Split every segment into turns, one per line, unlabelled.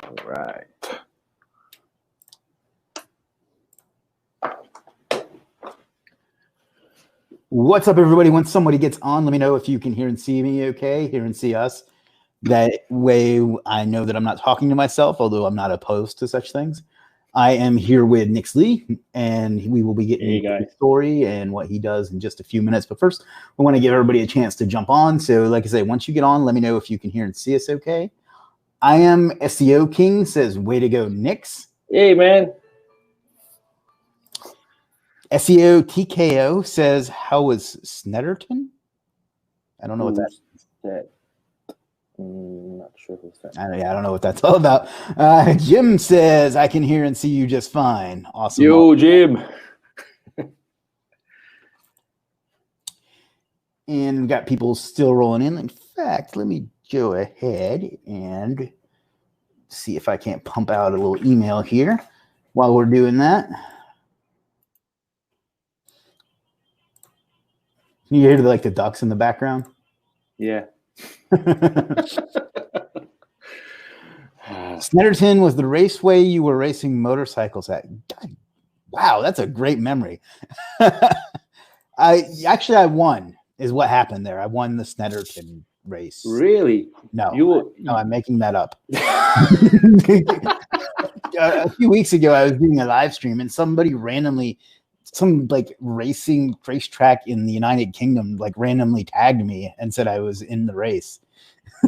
All right.
What's up, everybody? When somebody gets on, let me know if you can hear and see me okay, hear and see us. That way I know that I'm not talking to myself, although I'm not opposed to such things. I am here with Nix Lee, and we will be getting into his story and what he does in just a few minutes. But first, we want to give everybody a chance to jump on. So like I say, once you get on, let me know if you can hear and see us okay. I am SEO King, says, way to go, Nix.
Hey, man.
SEO TKO says, how was Snetterton? I don't know what that is.
Not sure who's that.
I don't know what that's all about. Jim says, I can hear and see you just fine. Awesome.
Yo, Jim.
And we've got people still rolling in. In fact, let me go ahead and see if I can't pump out a little email here while we're doing that. Can you hear like the ducks in the background?
Yeah.
Snetterton was the raceway you were racing motorcycles at. God, wow, that's a great memory. I won is what happened there. I won the Snetterton race.
Really?
No, I'm making that up. A few weeks ago, I was doing a live stream and somebody randomly, some like racing racetrack in the United Kingdom, like randomly tagged me and said I was in the race.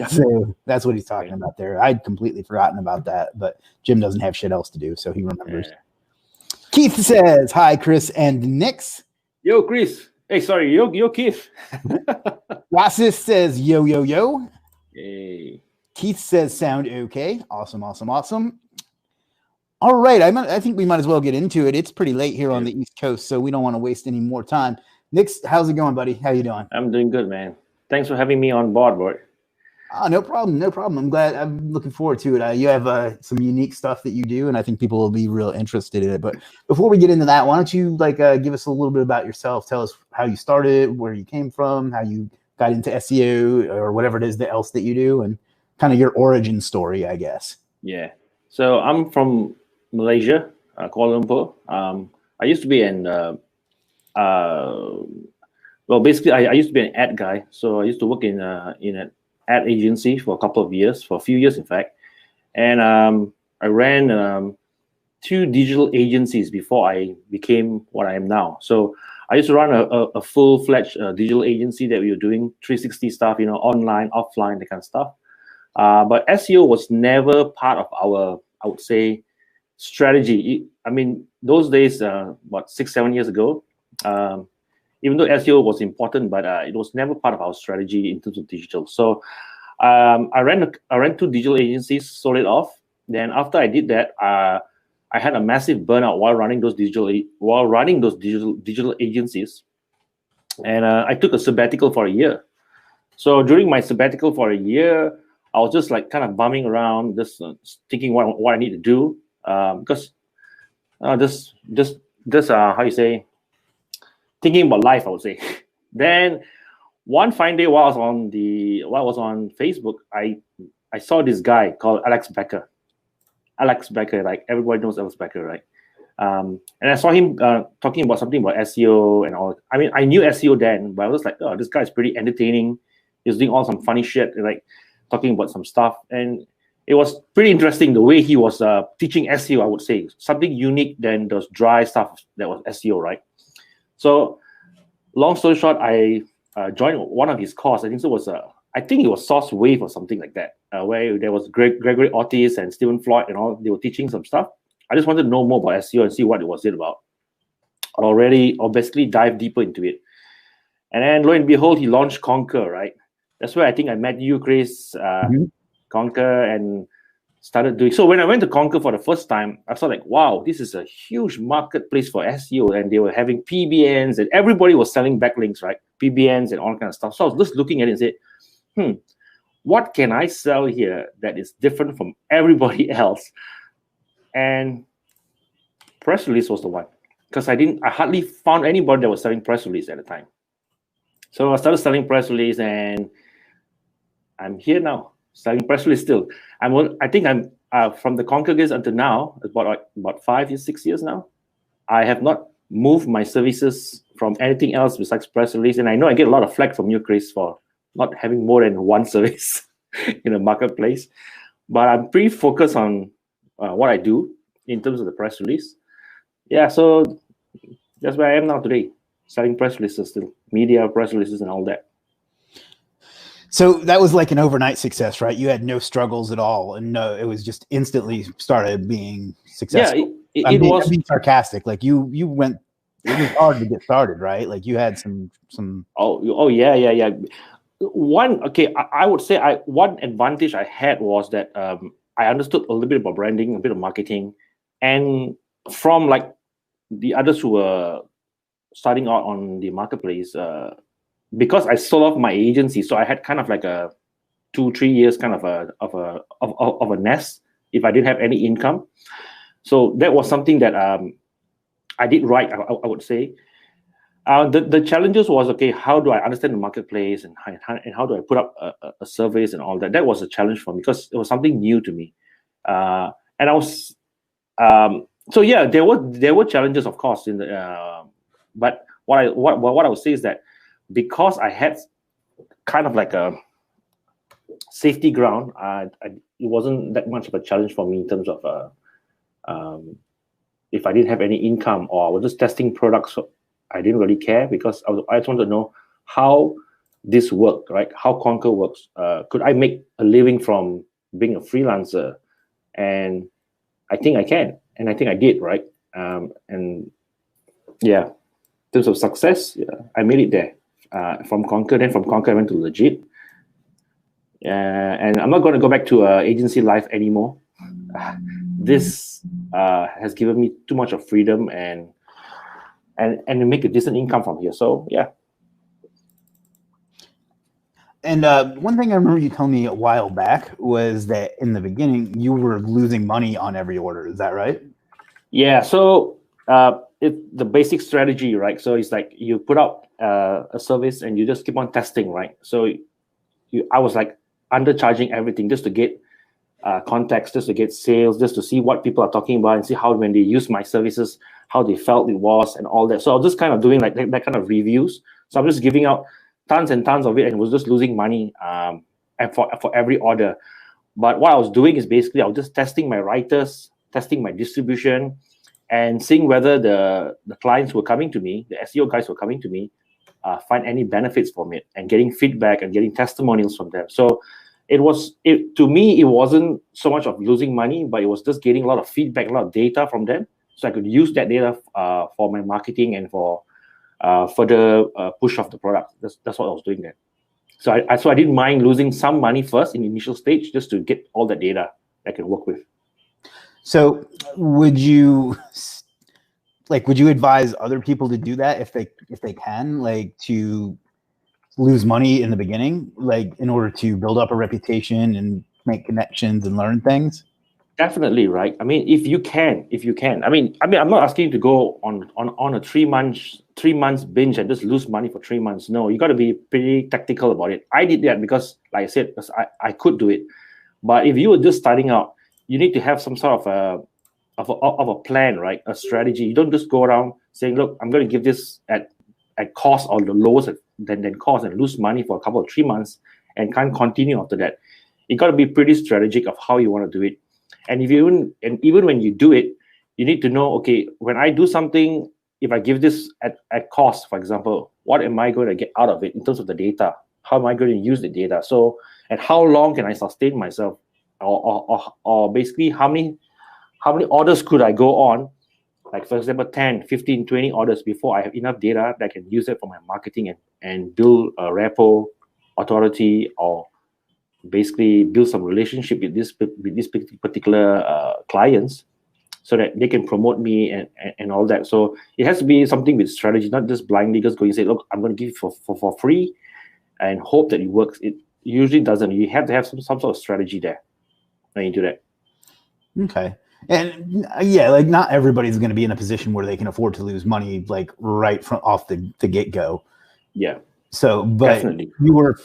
So that's what he's talking about there. I'd completely forgotten about that, but Jim doesn't have shit else to do, so he remembers. Yeah. Keith says, hi, Chris and Nix.
Yo, Chris. Hey, sorry, yo, Keith.
Wasis says, yo, yo, yo.
Hey.
Keith says, sound okay. Awesome. All right, I think we might as well get into it. It's pretty late here on the East Coast, so we don't want to waste any more time. Nix, how's it going, buddy? How you doing?
I'm doing good, man. Thanks for having me on board, boy.
Oh, no problem. I'm glad. I'm looking forward to it. You have some unique stuff that you do, and I think people will be real interested in it. But before we get into that, why don't you give us a little bit about yourself? Tell us how you started, where you came from, how you got into SEO or whatever it is else that you do, and kind of your origin story, I guess.
Yeah. So I'm from Malaysia, Kuala Lumpur. I used to be basically I used to be an ad guy. So I used to work in an ad agency for a few years in fact. And I ran 2 digital agencies before I became what I am now. So I used to run a full-fledged digital agency that we were doing 360 stuff, online, offline, that kind of stuff. But SEO was never part of our, I would say, strategy. I mean, those days, 6-7 years ago, even though SEO was important, but it was never part of our strategy in terms of digital. So I ran 2 digital agencies, sold it off. Then after I did that, I had a massive burnout while running those digital agencies, and I took a sabbatical for a year. So during my sabbatical for a year, I was just like kind of bumming around, just thinking what I need to do, because just how you say, thinking about life, I would say. Then one fine day while I was on Facebook, I saw this guy called Alex Becker. Like everybody knows Alex Becker, right? And I saw him talking about something about SEO and all. I mean, I knew SEO then, but I was like, oh, this guy is pretty entertaining. He was doing all some funny shit, like talking about some stuff. And it was pretty interesting the way he was teaching SEO, I would say. Something unique than those dry stuff that was SEO, right? So long story short, I joined one of his courses. I think it was Source Wave or something like that, where there was Gregory Ortiz and Stephen Floyd and all. They were teaching some stuff. I just wanted to know more about SEO and see what it was about. Or basically dive deeper into it. And then lo and behold, he launched Conquer, right? That's where I think I met you, Chris, Conquer, and started doing. So when I went to Conquer for the first time, I thought like, wow, this is a huge marketplace for SEO, and they were having PBNs, and everybody was selling backlinks, right? PBNs and all kind of stuff. So I was just looking at it and said, what can I sell here that is different from everybody else? And press release was the one, because I hardly found anybody that was selling press release at the time. So I started selling press release, and I'm here now selling press release still. I think I'm from the Conquer Gates until now, about 5 years, 6 years now, I have not moved my services from anything else besides press release. And I know I get a lot of flack from you, Chris, for not having more than one service in the marketplace. But I'm pretty focused on what I do in terms of the press release. Yeah, so that's where I am now today, selling press releases, still media press releases and all that.
So that was like an overnight success, right? You had no struggles at all, and no, it was just instantly started being successful.
Yeah,
I'm
was
being sarcastic. Like you went. It was hard to get started, right? Like you had some.
Oh yeah. I would say one advantage I had was that I understood a little bit about branding, a bit of marketing, and from like the others who were starting out on the marketplace, because I sold off my agency, so I had kind of like a 2-3 years kind of a nest if I didn't have any income. So that was something that I did right, I would say. The challenges was, okay, how do I understand the marketplace and how do I put up a surveys and all that? That was a challenge for me because it was something new to me. And I was, so yeah, there were challenges, of course, in the, but what I would say is that because I had kind of like a safety ground, it wasn't that much of a challenge for me in terms of if I didn't have any income or I was just testing products. So I didn't really care because I just wanted to know how this worked, right? How Conquer works. Could I make a living from being a freelancer? And I think I can, and I think I did, right? And yeah, in terms of success, yeah, I made it there. From Conquer, then from Conquer I went to Legiit. And I'm not going to go back to agency life anymore. This has given me too much of freedom and make a decent income from here. So yeah.
And one thing I remember you telling me a while back was that in the beginning you were losing money on every order. Is that right?
Yeah. So the basic strategy, right? So it's like you put out a service and you just keep on testing, right? So I was like undercharging everything just to get contacts, just to get sales, just to see what people are talking about and see how when they use my services, how they felt it was and all that. So I was just kind of doing like that kind of reviews. So I'm just giving out tons and tons of it and was just losing money and for every order. But what I was doing is basically I was just testing my writers, testing my distribution, and seeing whether the clients who were coming to me, the SEO guys who were coming to me, find any benefits from it and getting feedback and getting testimonials from them. So to me, it wasn't so much of losing money, but it was just getting a lot of feedback, a lot of data from them. So I could use that data for my marketing and for further push of the product. That's what I was doing there. So I didn't mind losing some money first in the initial stage just to get all the data I can work with.
So would you advise other people to do that if they can, like to lose money in the beginning, like in order to build up a reputation and make connections and learn things?
Definitely, right? I mean, if you can. I mean, I'm not asking you to go on a 3 months binge and just lose money for 3 months. No, you got to be pretty tactical about it. I did that because, like I said, I could do it. But if you were just starting out, you need to have some sort of a plan, right? A strategy. You don't just go around saying, "Look, I'm going to give this at cost or the lowest than cost and lose money for a couple of 3 months and can't continue after that." You got to be pretty strategic of how you want to do it. And even when you do it, you need to know, okay, when I do something, if I give this at cost, for example, what am I going to get out of it in terms of the data? How am I going to use the data? So, and how long can I sustain myself? Or basically, how many orders could I go on? Like, for example, 10, 15, 20 orders before I have enough data that I can use it for my marketing and build a repo authority, or basically build some relationship with this particular clients so that they can promote me and all that. So it has to be something with strategy, not just blindly just going and say, "Look, I'm going to give it for free and hope that it works." It usually doesn't. You have to have some sort of strategy there when you do that.
Okay. And yeah, like not everybody's going to be in a position where they can afford to lose money like right from off the get-go.
Yeah.
So, but
definitely.
you were,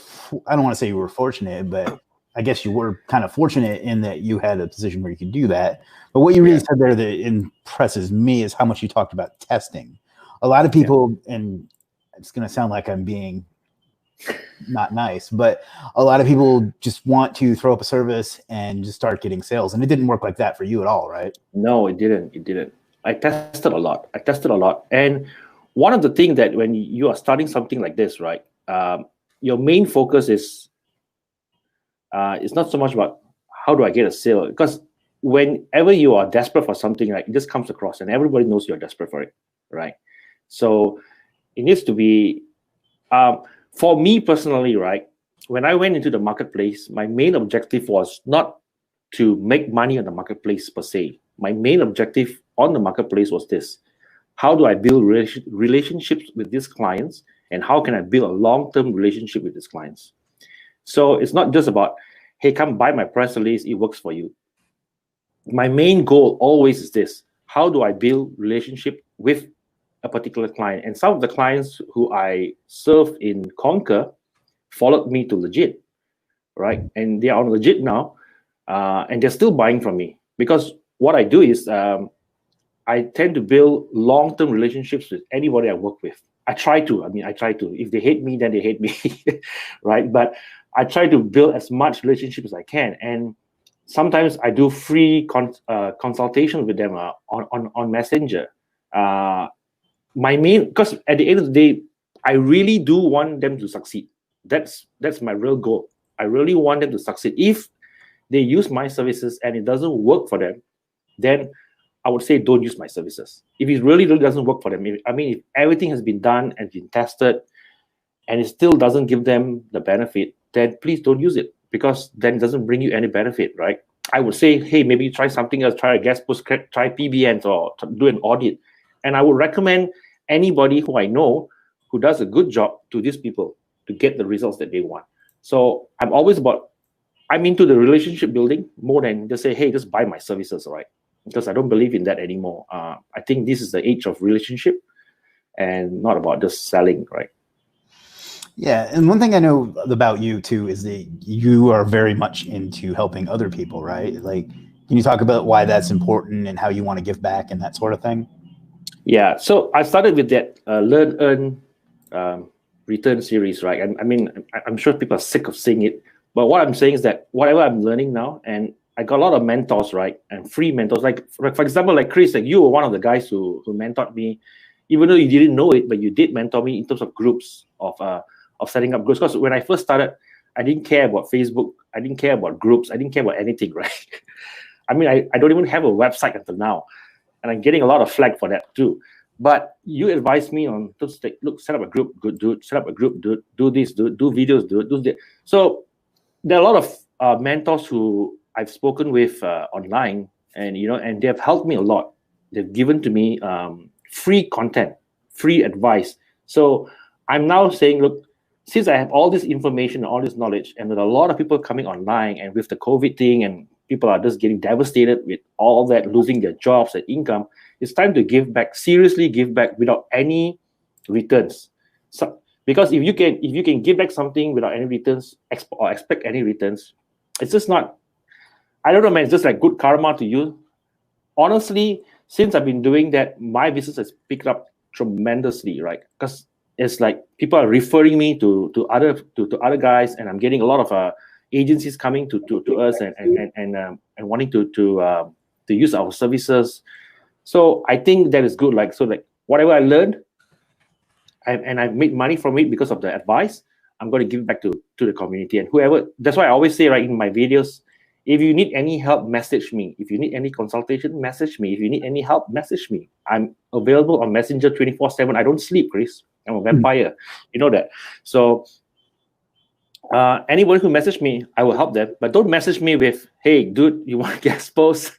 I don't want to say you were fortunate, but I guess you were kind of fortunate in that you had a position where you could do that. But what you really said there that impresses me is how much you talked about testing. A lot of people, and it's going to sound like I'm being not nice, but a lot of people just want to throw up a service and just start getting sales. And it didn't work like that for you at all, right?
No, it didn't. It didn't. I tested a lot. And one of the things that when you are starting something like this, right, your main focus is it's not so much about how do I get a sale, because whenever you are desperate for something, right, it just comes across and everybody knows you're desperate for it, right? So it needs to be, for me personally, right, when I went into the marketplace, my main objective was not to make money on the marketplace per se. My main objective on the marketplace was this: how do I build relationships with these clients, and how can I build a long-term relationship with these clients? So it's not just about, hey, come buy my press release, it works for you. My main goal always is this: how do I build relationship with a particular client? And some of the clients who I served in Conquer followed me to Legiit, right? And they are on Legiit now, and they're still buying from me, because what I do is I tend to build long-term relationships with anybody I work with. I try to. If they hate me, then they hate me, right? But I try to build as much relationship as I can. And sometimes I do free consultation with them on Messenger. My main, because at the end of the day, I really do want them to succeed. That's my real goal. I really want them to succeed. If they use my services and it doesn't work for them, then I would say don't use my services. If it really doesn't work for them, if everything has been done and been tested and it still doesn't give them the benefit, then please don't use it, because then it doesn't bring you any benefit, right? I would say, hey, maybe try something else, try a guest post, try PBNs, or do an audit. And I would recommend anybody who I know who does a good job to these people to get the results that they want. So I'm into the relationship building more than just say, hey, just buy my services, right? Because I don't believe in that anymore. I think this is the age of relationship and not about just selling, right?
Yeah, and one thing I know about you too is that you are very much into helping other people, right? Like, can you talk about why that's important and how you want to give back and that sort of thing?
Yeah, so I started with that Learn, Earn, Return series, right? And I'm sure people are sick of seeing it, but what I'm saying is that whatever I'm learning now, and I got a lot of mentors, right? And free mentors, like for example, like Chris, like you were one of the guys who mentored me, even though you didn't know it, but you did mentor me in terms of groups of setting up groups. Because when I first started, I didn't care about Facebook, I didn't care about groups, I didn't care about anything, right? I don't even have a website until now, and I'm getting a lot of flack for that too. But you advised me on, look, set up a group, good dude, set up a group, dude, do this, do videos, do that. So there are a lot of mentors who I've spoken with online, and and they have helped me a lot. They've given to me free content, free advice. So I'm now saying, look, since I have all this information, all this knowledge, and there are a lot of people coming online, and with the COVID thing, and people are just getting devastated with all that, losing their jobs and income, it's time to give back, seriously give back without any returns. So, because if you can give back something without any returns or expect any returns, it's just not, I don't know, man, it's just like good karma to you. Honestly, since I've been doing that, my business has picked up tremendously, right? Because it's like people are referring me to other guys, and I'm getting a lot of agencies coming to us and wanting to use our services. So I think that is good. Like whatever I learned, and I've made money from it because of the advice, I'm going to give it back to the community and whoever. That's why I always say, right, in my videos, if you need any help, message me. If you need any consultation, message me. If you need any help, message me. I'm available on Messenger 24/7. I don't sleep, Chris. I'm a vampire. You know that. So anybody who message me, I will help them. But don't message me with, hey, dude, you want to guest post?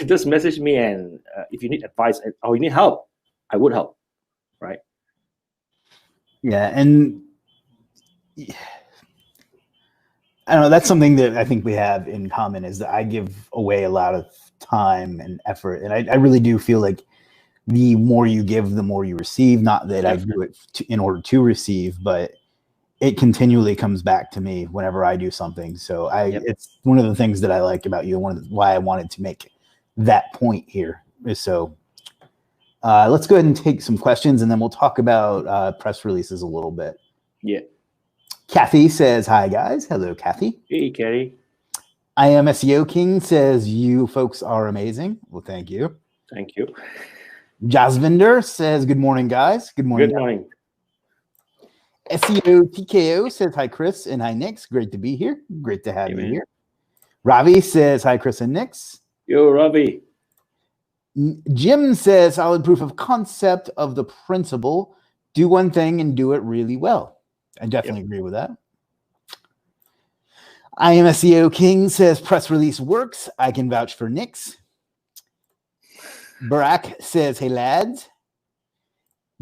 Just message me, and if you need advice or you need help, I would help. Right?
Yeah, and I don't know, that's something that I think we have in common, is that I give away a lot of time and effort. And I really do feel like the more you give, the more you receive. Not that I do it in order to receive, but it continually comes back to me whenever I do something. So it's one of the things that I like about you. Why I wanted to make that point here. So let's go ahead and take some questions, and then we'll talk about press releases a little bit.
Yeah.
Kathy says, hi, guys. Hello, Kathy.
Hey, Kerry.
I am SEO King says, you folks are amazing. Well, thank you.
Thank you.
Jasvinder says, good morning, guys. Good morning.
Good morning.
SEO TKO says, hi, Chris, and hi, Nix. Great to be here. Great to have you
man.
here. Ravi says, hi, Chris and Nix.
Yo, Ravi.
Jim says, solid proof of concept of the principle. Do one thing and do it really well. I definitely agree with that. I am SEO King says, press release works. I can vouch for Nix. Barack says, hey, lads.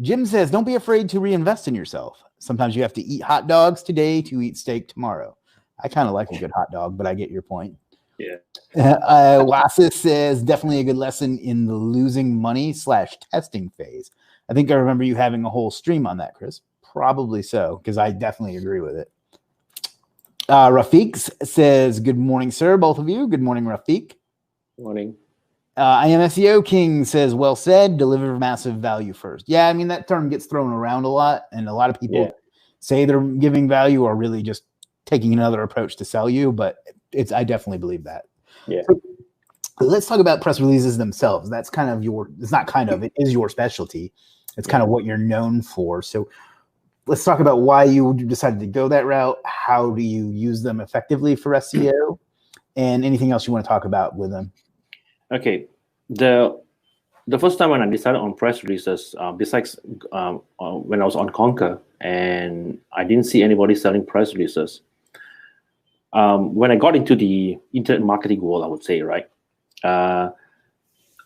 Jim says, don't be afraid to reinvest in yourself. Sometimes you have to eat hot dogs today to eat steak tomorrow. I kind of like a good hot dog, but I get your point.
Yeah.
Wasis says, definitely a good lesson in the losing money / testing phase. I think I remember you having a whole stream on that, Chris. Probably so, because I definitely agree with it. Rafiq says, good morning, sir, both of you. Good morning, Rafiq.
Morning.
I am SEO King says, well said, deliver massive value first. Yeah, I mean, that term gets thrown around a lot, and a lot of people say they're giving value or really just taking another approach to sell you, but I definitely believe that.
Yeah.
So let's talk about press releases themselves. That's kind of it is your specialty. It's kind of what you're known for. So let's talk about why you decided to go that route. How do you use them effectively for SEO, and anything else you want to talk about with them?
Okay, the first time when I decided on press releases, besides when I was on Conquer and I didn't see anybody selling press releases. When I got into the internet marketing world, I would say, right, I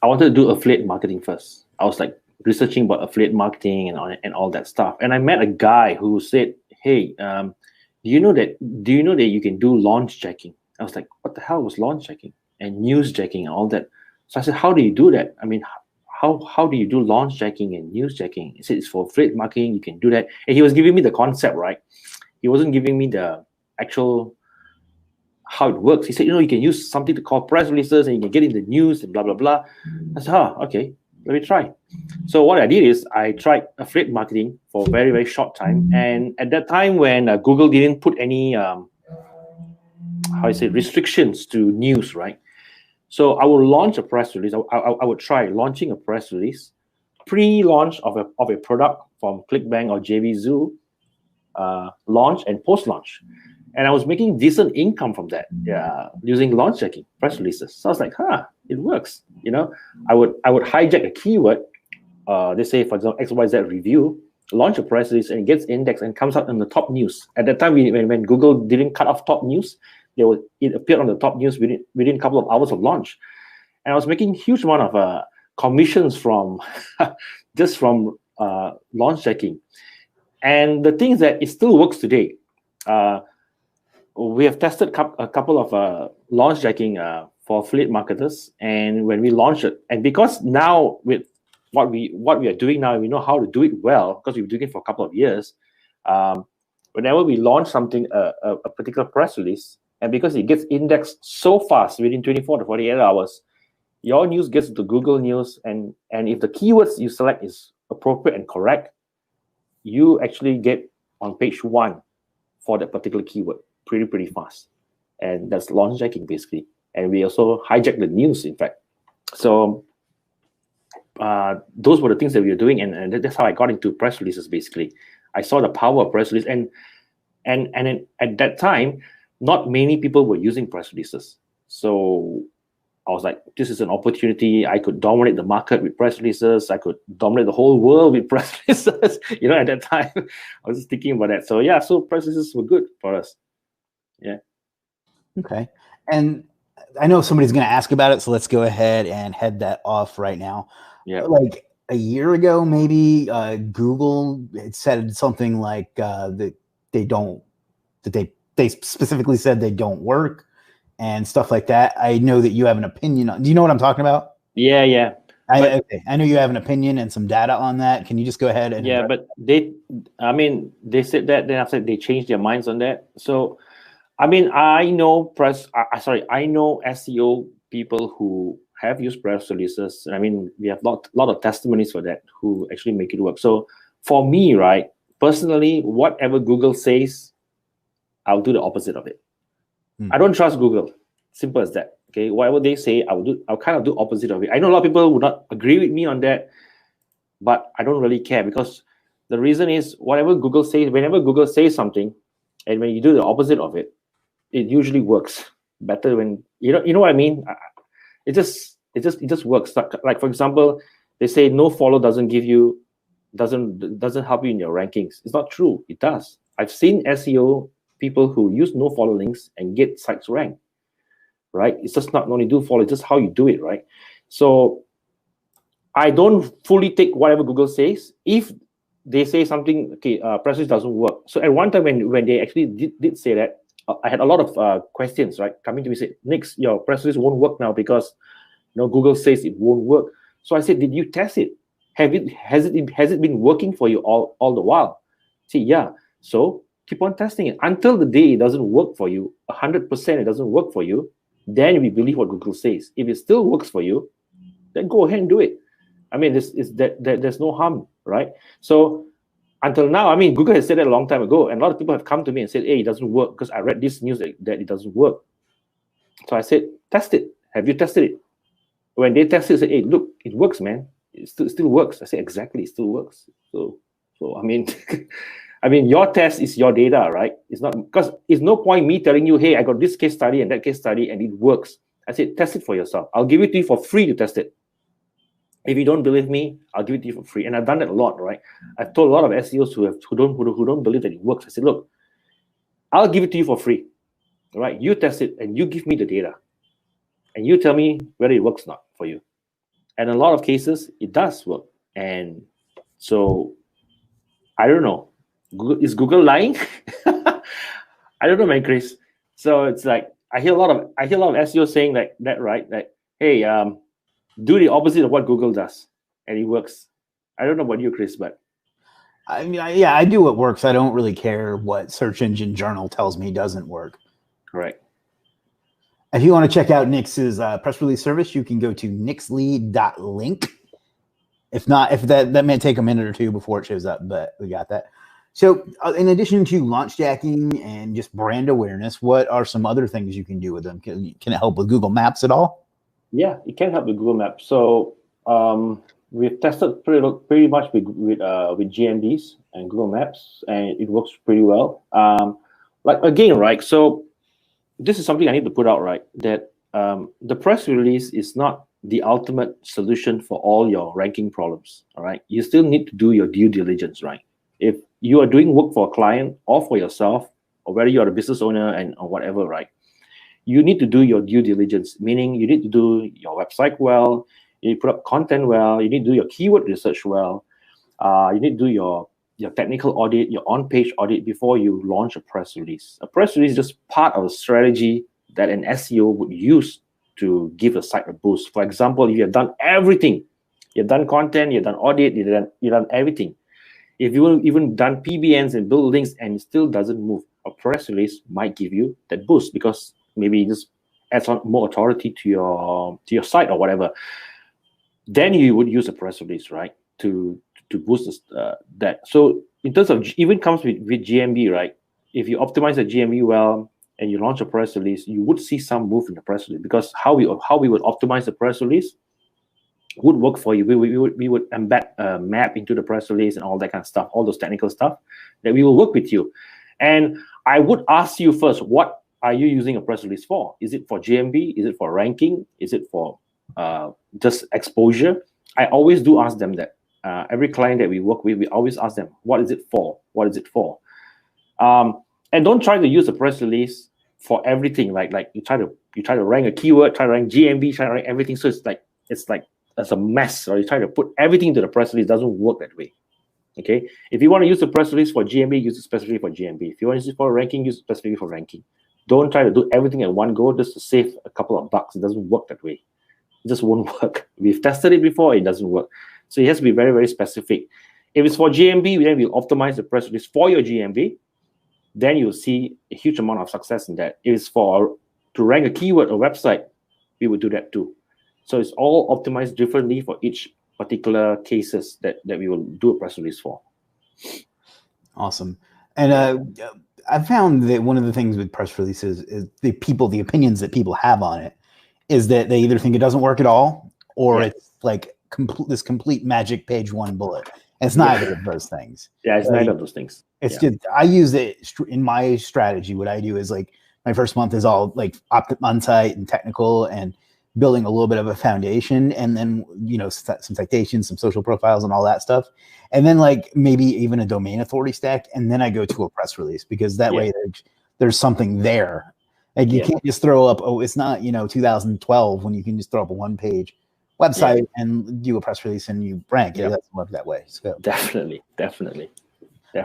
wanted to do affiliate marketing first. I was like researching about affiliate marketing and all that stuff, and I met a guy who said, "Hey, do you know that you can do launch checking?" I was like, "What the hell was launch checking and news checking and all that?" So I said, "How do you do that? I mean, how do you do launch checking and news checking?" He said, "It's for affiliate marketing. You can do that." And he was giving me the concept, right? He wasn't giving me the actual how it works. He said, you can use something to call press releases and you can get in the news and blah, blah, blah. I said, okay, let me try. So what I did is I tried affiliate marketing for a very, very short time. And at that time when Google didn't put any, restrictions to news, right? So I will launch a press release. I would try launching a press release, pre-launch of a product from ClickBank or JVZoo, launch and post-launch. And I was making decent income from that, using launch checking press releases. So I was like, it works. I would hijack a keyword. They say, for example, XYZ review, launch a press release, and it gets indexed and comes out in the top news. At that time, when Google didn't cut off top news, it appeared on the top news within a couple of hours of launch. And I was making huge amount of commissions from just from launch checking. And the thing is that it still works today. We have tested a couple of launch checking for affiliate marketers, and when we launched it, and because now with what we are doing now, we know how to do it well because we've been doing it for a couple of years. Whenever we launch something, a particular press release, and because it gets indexed so fast within 24 to 48 hours, your news gets to Google News, and if the keywords you select is appropriate and correct, you actually get on page 1 for that particular keyword pretty fast. And that's launch checking basically. And we also hijack the news, in fact. So those were the things that we were doing, and that's how I got into press releases basically. I saw the power of press release, and at that time, not many people were using press releases. So I was like, this is an opportunity. I could dominate the market with press releases. I could dominate the whole world with press releases. At that time, I was just thinking about that. So yeah, so press releases were good for us. Yeah.
Okay. And I know somebody's going to ask about it, so let's go ahead and head that off right now.
Yeah.
Like a year ago, maybe Google had said something like that they specifically said they don't work and stuff like that. I know that you have an opinion on. Do you know what I'm talking about?
Yeah.
Okay. I know you have an opinion and some data on that. Can you just go ahead and
yeah, but they said that, then after they changed their minds on that. So I mean, I know I know SEO people who have used press releases. I mean, we have lot of testimonies for that who actually make it work. So for me, right, personally, whatever Google says, I'll do the opposite of it. I don't trust Google. Simple as that. Okay, whatever they say, I'll kind of do opposite of it. I know a lot of people would not agree with me on that, but I don't really care, because the reason is whatever Google says, whenever Google says something, and when you do the opposite of it, it usually works better. When you know what I mean. It just works. Like for example, they say no follow doesn't help you in your rankings. It's not true. It does. I've seen SEO people who use no follow links and get sites ranked. Right? It's just not only do follow, it's just how you do it, right? So I don't fully take whatever Google says. If they say something, okay, press release doesn't work. So at one time when they actually did say that, I had a lot of questions, right, coming to me, say, Nix, your press release won't work now because Google says it won't work. So I said, did you test it? Has it been working for you all the while? See, yeah. So keep on testing it until the day it doesn't work for you. 100% it doesn't work for you. Then we believe what Google says. If it still works for you, then go ahead and do it. I mean, there's no harm, right? So until now, I mean, Google has said that a long time ago, and a lot of people have come to me and said, hey, it doesn't work, because I read this news that it doesn't work. So I said, test it. Have you tested it? When they tested it, they said, hey, look, it works, man. It still works. I said, exactly, it still works. So I mean, I mean, your test is your data, right? It's not, because it's no point me telling you, hey, I got this case study and that case study and it works. I said, test it for yourself. I'll give it to you for free to test it. If you don't believe me, I'll give it to you for free. And I've done that a lot, right? I've told a lot of SEOs who don't believe that it works. I said, look, I'll give it to you for free, right? You test it and you give me the data, and you tell me whether it works or not for you. And in a lot of cases, it does work. And so I don't know. Is Google lying? I don't know, man, Chris. So it's like I hear a lot of SEO saying like that, right? Like, hey, do the opposite of what Google does, and it works. I don't know about you, Chris, but
I mean, yeah, I do what works. I don't really care what search engine journal tells me doesn't work.
Correct.
If you want to check out Nix's press release service, you can go to nixlee.link. If not, if that may take a minute or two before it shows up, but we got that. So in addition to launch jacking and just brand awareness, what are some other things you can do with them? Can it help with Google Maps at all? Yeah,
it can help with Google Maps. So we've tested pretty much with GMBs and Google Maps, and it works pretty well. Like again, right? So this is something I need to put out, right? That the press release is not the ultimate solution for all your ranking problems. All right, you still need to do your due diligence, right? If you are doing work for a client or for yourself, or whether you're a business owner or whatever, right? You need to do your due diligence, meaning you need to do your website well, you need to put up content well, you need to do your keyword research well, you need to do your technical audit, your on-page audit before you launch a press release. A press release is just part of a strategy that an SEO would use to give a site a boost. For example, if you have done everything, you've done content, you've done audit, you've done everything. If you've even done PBNs and build links and it still doesn't move, a press release might give you that boost, because maybe it just adds on more authority to your site or whatever. Then you would use a press release, right, to boost that. So in terms of, even comes with GMB, right? If you optimize the GMB well and you launch a press release, you would see some move in the press release, because how we would optimize the press release would work for you. We would embed a map into the press release and all that kind of stuff, all those technical stuff that we will work with you. And I would ask you first, what are you using a press release for? Is it for GMB? Is it for ranking? Is it for just exposure? I always do ask them that. Every client that we work with, we always ask them, what is it for? What is it for? And don't try to use a press release for everything. Like you try to rank a keyword, try to rank GMB, try to rank everything. So it's like a mess, or you try to put everything into the press release. It doesn't work that way. Okay, if you want to use the press release for GMB, use it specifically for GMB. If you want to use it for ranking, use it specifically for ranking. Don't try to do everything at one go just to save a couple of bucks. It doesn't work that way. It just won't work. We've tested it before, it doesn't work. So it has to be very, very specific. If it's for GMV, then we'll optimize the press release for your GMV. Then you'll see a huge amount of success in that. If it's for to rank a keyword or website, we will do that too. So it's all optimized differently for each particular cases that we will do a press release for.
Awesome. And I found that one of the things with press releases is the opinions that people have on it is that they either think it doesn't work at all, or it's like this complete magic page one bullet. And it's neither of those things.
Yeah, it's neither of those things.
It's just, I use it in my strategy. What I do is like my first month is all like on-site and technical and building a little bit of a foundation, and then, you know, some citations, some social profiles and all that stuff. And then like maybe even a domain authority stack. And then I go to a press release, because that way there's something there. Like you can't just throw up, oh, it's not, you know, 2012 when you can just throw up a one-page website and do a press release and you rank. It doesn't work that way. So
definitely.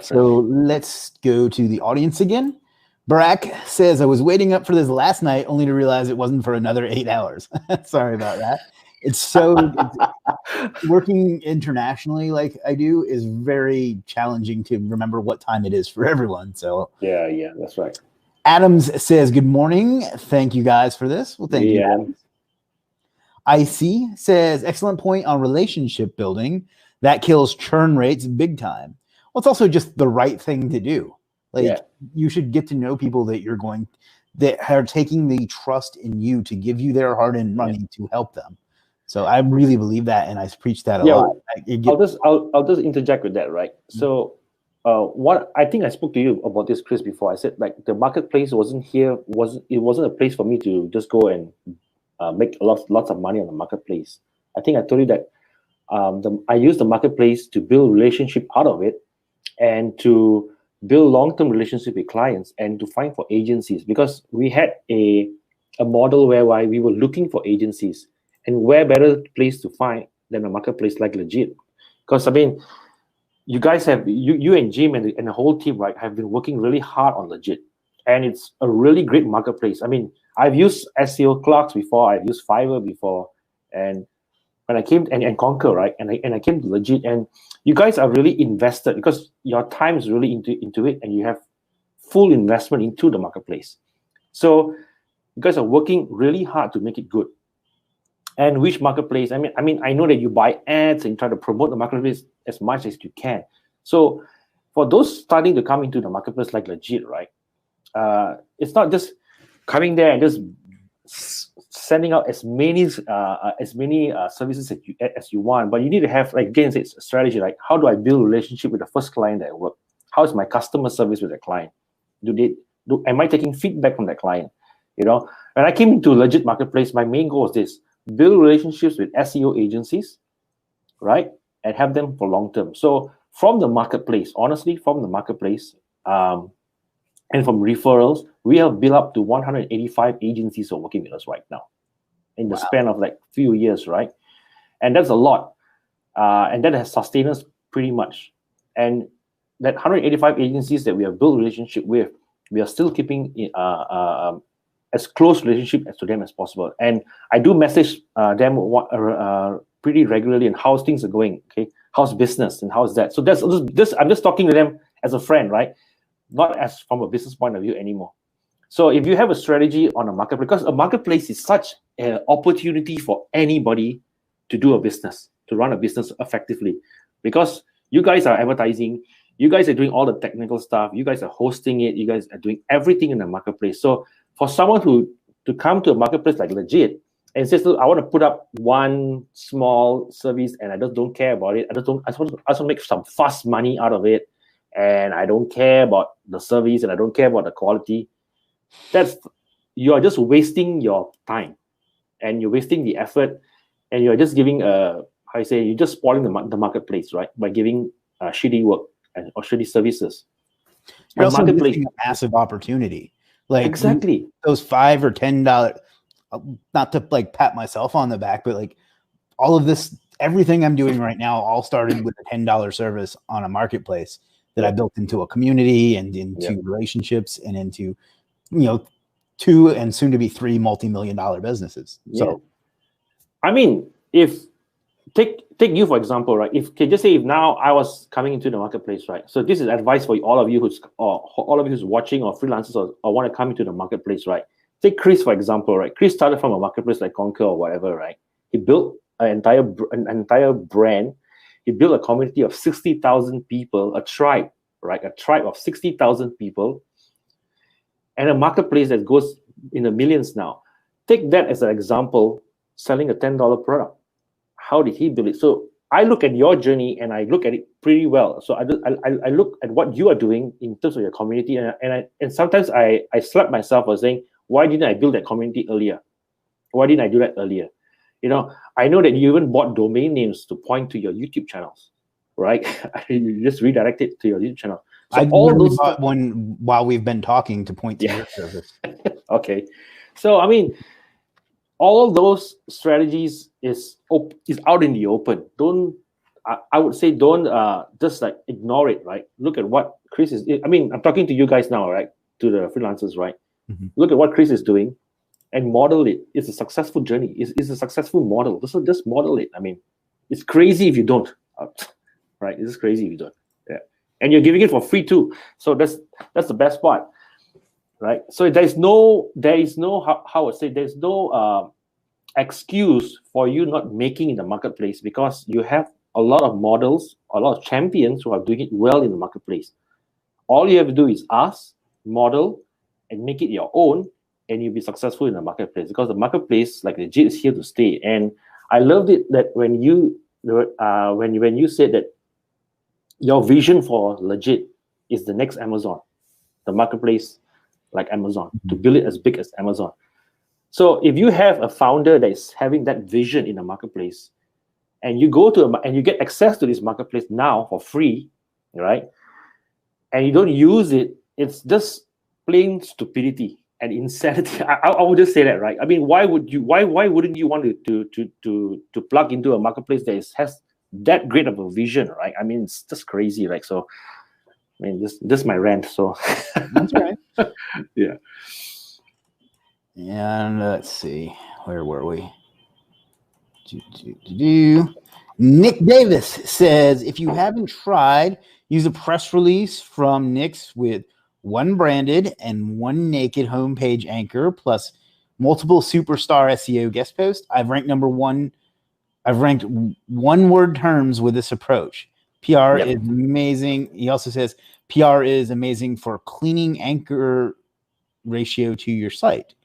So let's go to the audience again. Barack says, I was waiting up for this last night only to realize it wasn't for another 8 hours. Sorry about that. It's so working internationally like I do is very challenging to remember what time it is for everyone. So
yeah, that's right.
Adams says, good morning. Thank you guys for this. Well, thank you. Adams. IC says, excellent point on relationship building. That kills churn rates big time. Well, it's also just the right thing to do. Like you should get to know people that that are taking the trust in you to give you their hard-earned money to help them. So I really believe that, and I preach that a lot.
I'll just interject with that, right? So what I think I spoke to you about this, Chris, before. I said like the marketplace wasn't a place for me to just go and make lots of money on the marketplace. I think I told you that I use the marketplace to build relationship out of it, and to build long-term relationship with clients, and to find for agencies, because we had a model whereby we were looking for agencies, and where better place to find than a marketplace like Legiit. Because I mean, you guys have you and Jim and the whole team, right, have been working really hard on Legiit, and it's a really great marketplace. I mean, I've used SEO clerks before, I've used Fiverr before, and when I came and Conquer, right, and I came to Legiit, and you guys are really invested because your time is really into it, and you have full investment into the marketplace. So you guys are working really hard to make it good. And which marketplace? I mean, I know that you buy ads and try to promote the marketplace as much as you can. So for those starting to come into the marketplace like Legiit, right, it's not just coming there and just sending out as many services as you want, but you need to have, like again, it's a strategy. Like, how do I build a relationship with the first client that I work? How is my customer service with the client? Am I taking feedback from that client? You know, when I came into Legiit marketplace, my main goal was this: build relationships with SEO agencies, right, and have them for long term. So from the marketplace, honestly, from the marketplace, and from referrals, we have built up to 185 agencies who are working with us right now in the span of like few years, right? And that's a lot. And that has sustained us pretty much. And that 185 agencies that we have built relationship with, we are still keeping as close relationship to them as possible. And I do message them pretty regularly on how things are going, okay? How's business and how's that? So that's this. I'm just talking to them as a friend, right? Not as from a business point of view anymore. So if you have a strategy on a marketplace, because a marketplace is such an opportunity for anybody to do a business, to run a business effectively, because you guys are advertising, you guys are doing all the technical stuff, you guys are hosting it, you guys are doing everything in the marketplace. So for someone to come to a marketplace like Legiit and says, look, I want to put up one small service and I just don't care about it. I just want to make some fast money out of it, and I don't care about the service and I don't care about the quality. You are just wasting your time, and you're wasting the effort, and you're just giving you're just spoiling the marketplace, right, by giving shitty work or shitty services.
You're also missing a massive opportunity. Like
exactly
those $5 or $10. Not to like pat myself on the back, but like all of this, everything I'm doing right now, all started with a $10 service on a marketplace that I built into a community and into relationships and into, 2 and soon to be 3 multi-million-dollar businesses. So
I mean, if take you for example, right? If just say if now I was coming into the marketplace, right? So this is advice for all of you who's watching or freelancers or want to come into the marketplace, right? Take Chris for example, right? Chris started from a marketplace like Conquer or whatever, right? He built an entire brand. He built a community of 60,000 people, a tribe, right? A tribe of 60,000 people, and a marketplace that goes in the millions now. Take that as an example, selling a $10 product. How did he build it? So I look at your journey and I look at it pretty well. So I look at what you are doing in terms of your community, and sometimes I slap myself for saying, why didn't I build that community earlier? Why didn't I do that earlier? You know, I know that you even bought domain names to point to your YouTube channels, right? You just redirect it to your YouTube channel.
So I all those bought one while we've been talking to point to your service.
Okay, so I mean, all those strategies is out in the open. I would say don't just like ignore it, right? Look at what Chris is. I mean, I'm talking to you guys now, right? To the freelancers, right? Mm-hmm. Look at what Chris is doing and model it. It's a successful journey. It's a successful model. So just model it. I mean, it's crazy if you don't, right? It's crazy if you don't. Yeah, and you're giving it for free too. So that's the best part. Right, so there is no how I say there's no excuse for you not making in the marketplace, because you have a lot of models, a lot of champions who are doing it well in the marketplace. All you have to do is ask, model, and make it your own, and you'll be successful in the marketplace, because the marketplace, like Legiit, is here to stay. And I loved it that when you said that your vision for Legiit is the next Amazon, the marketplace like Amazon, to build it as big as Amazon. So if you have a founder that is having that vision in the marketplace, and you go to and you get access to this marketplace now for free, right? And you don't use it, it's just plain stupidity and insanity. I would just say that, right? I mean, why wouldn't you want to plug into a marketplace that has that great of a vision, right? I mean, it's just crazy, right? So I mean, this is my rant. So
that's right.
Yeah.
And let's see, where were we? Nick Davis says, if you haven't tried, use a press release from Nix with one branded and one naked homepage anchor plus multiple superstar SEO guest posts. I've ranked one-word terms with this approach. PR is amazing. He also says PR is amazing for cleaning anchor ratio to your site.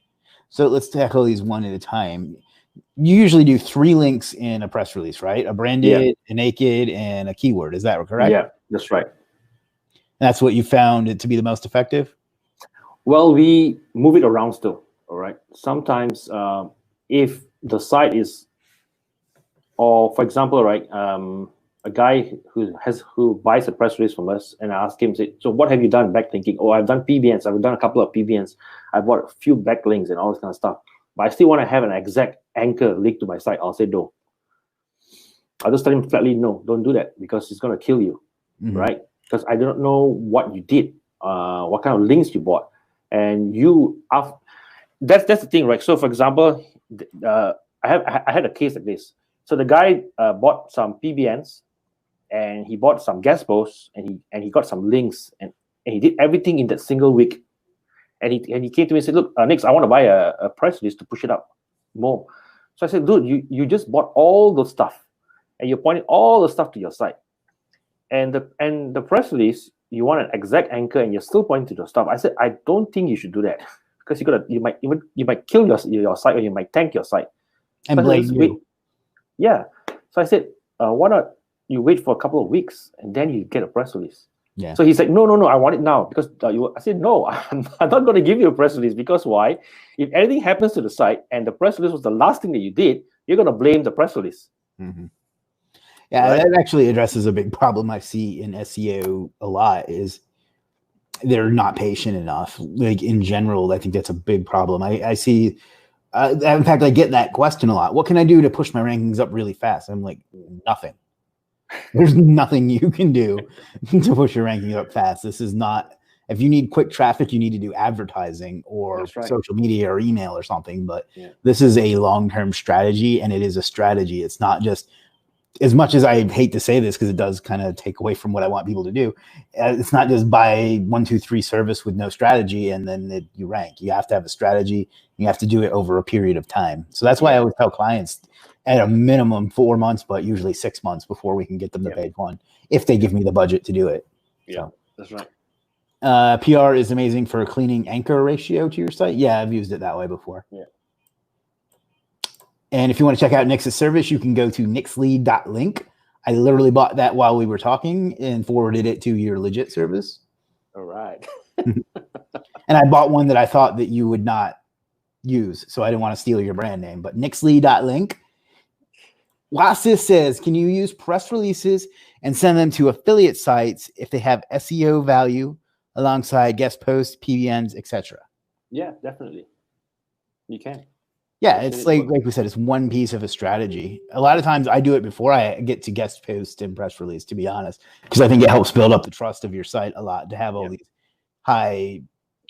So let's tackle these one at a time. You usually do 3 links in a press release, right? A branded, a naked, and a keyword. Is that correct?
Yeah, that's right.
And that's what you found it to be the most effective?
Well, we move it around still, all right? Sometimes if the site is, or for example, right, a guy who buys a press release from us, and I ask him, say, so what have you done? Backthinking. Oh, I've done PBNs. I've done a couple of PBNs. I bought a few backlinks and all this kind of stuff. But I still want to have an exact anchor link to my site. I'll say no. I'll just tell him flatly, no, don't do that, because it's going to kill you, right? Because I don't know what you did, what kind of links you bought, and that's the thing, right? So, for example, I had a case like this. So the guy bought some PBNs, and he bought some guest posts, and he got some links, and he did everything in that single week. And he came to me and said, look, Nix, I want to buy a press release to push it up more. So I said, dude, you just bought all the stuff, and you're pointing all the stuff to your site. And the press release, you want an exact anchor, and you're still pointing to the stuff. I said, I don't think you should do that, because you might kill your site, or you might tank your site.
And blame you.
Yeah. So I said, why not you wait for a couple of weeks and then you get a press release?
Yeah.
So he's like, no, I want it now, because I said, no, I'm not going to give you a press release, because why? If anything happens to the site and the press release was the last thing that you did, you're going to blame the press release.
Yeah, right? That actually addresses a big problem I see in SEO a lot, is they're not patient enough. Like in general, I think that's a big problem. I see, in fact, I get that question a lot. What can I do to push my rankings up really fast? I'm like, nothing. There's nothing you can do to push your ranking up fast. This is not If you need quick traffic, you need to do advertising or
That's right.
social media or email or something. But
Yeah.
this is a long-term strategy, and it is a strategy. It's not just, as much as I hate to say this because it does kind of take away from what I want people to do, it's not just buy 1, 2, 3 service with no strategy and then you rank. You have to have a strategy. You have to do it over a period of time. So that's why I always tell clients at a minimum 4 months, but usually 6 months before we can get them to page one, if they give me the budget to do it.
Yeah, so. That's right.
PR is amazing for cleaning anchor ratio to your site. Yeah, I've used it that way before.
Yeah.
And if you want to check out Nix's service, you can go to nixlee.link. I literally bought that while we were talking and forwarded it to your Legiit service.
All right.
And I bought one that I thought that you would not use, so I didn't want to steal your brand name. But nixlee.link. Wasis says, can you use press releases and send them to affiliate sites if they have SEO value alongside guest posts, PBNs, etc.?
Yeah, definitely. You can.
Yeah, it's like we said, it's one piece of a strategy. A lot of times I do it before I get to guest post and press release, to be honest, because I think it helps build up the trust of your site a lot to have all these high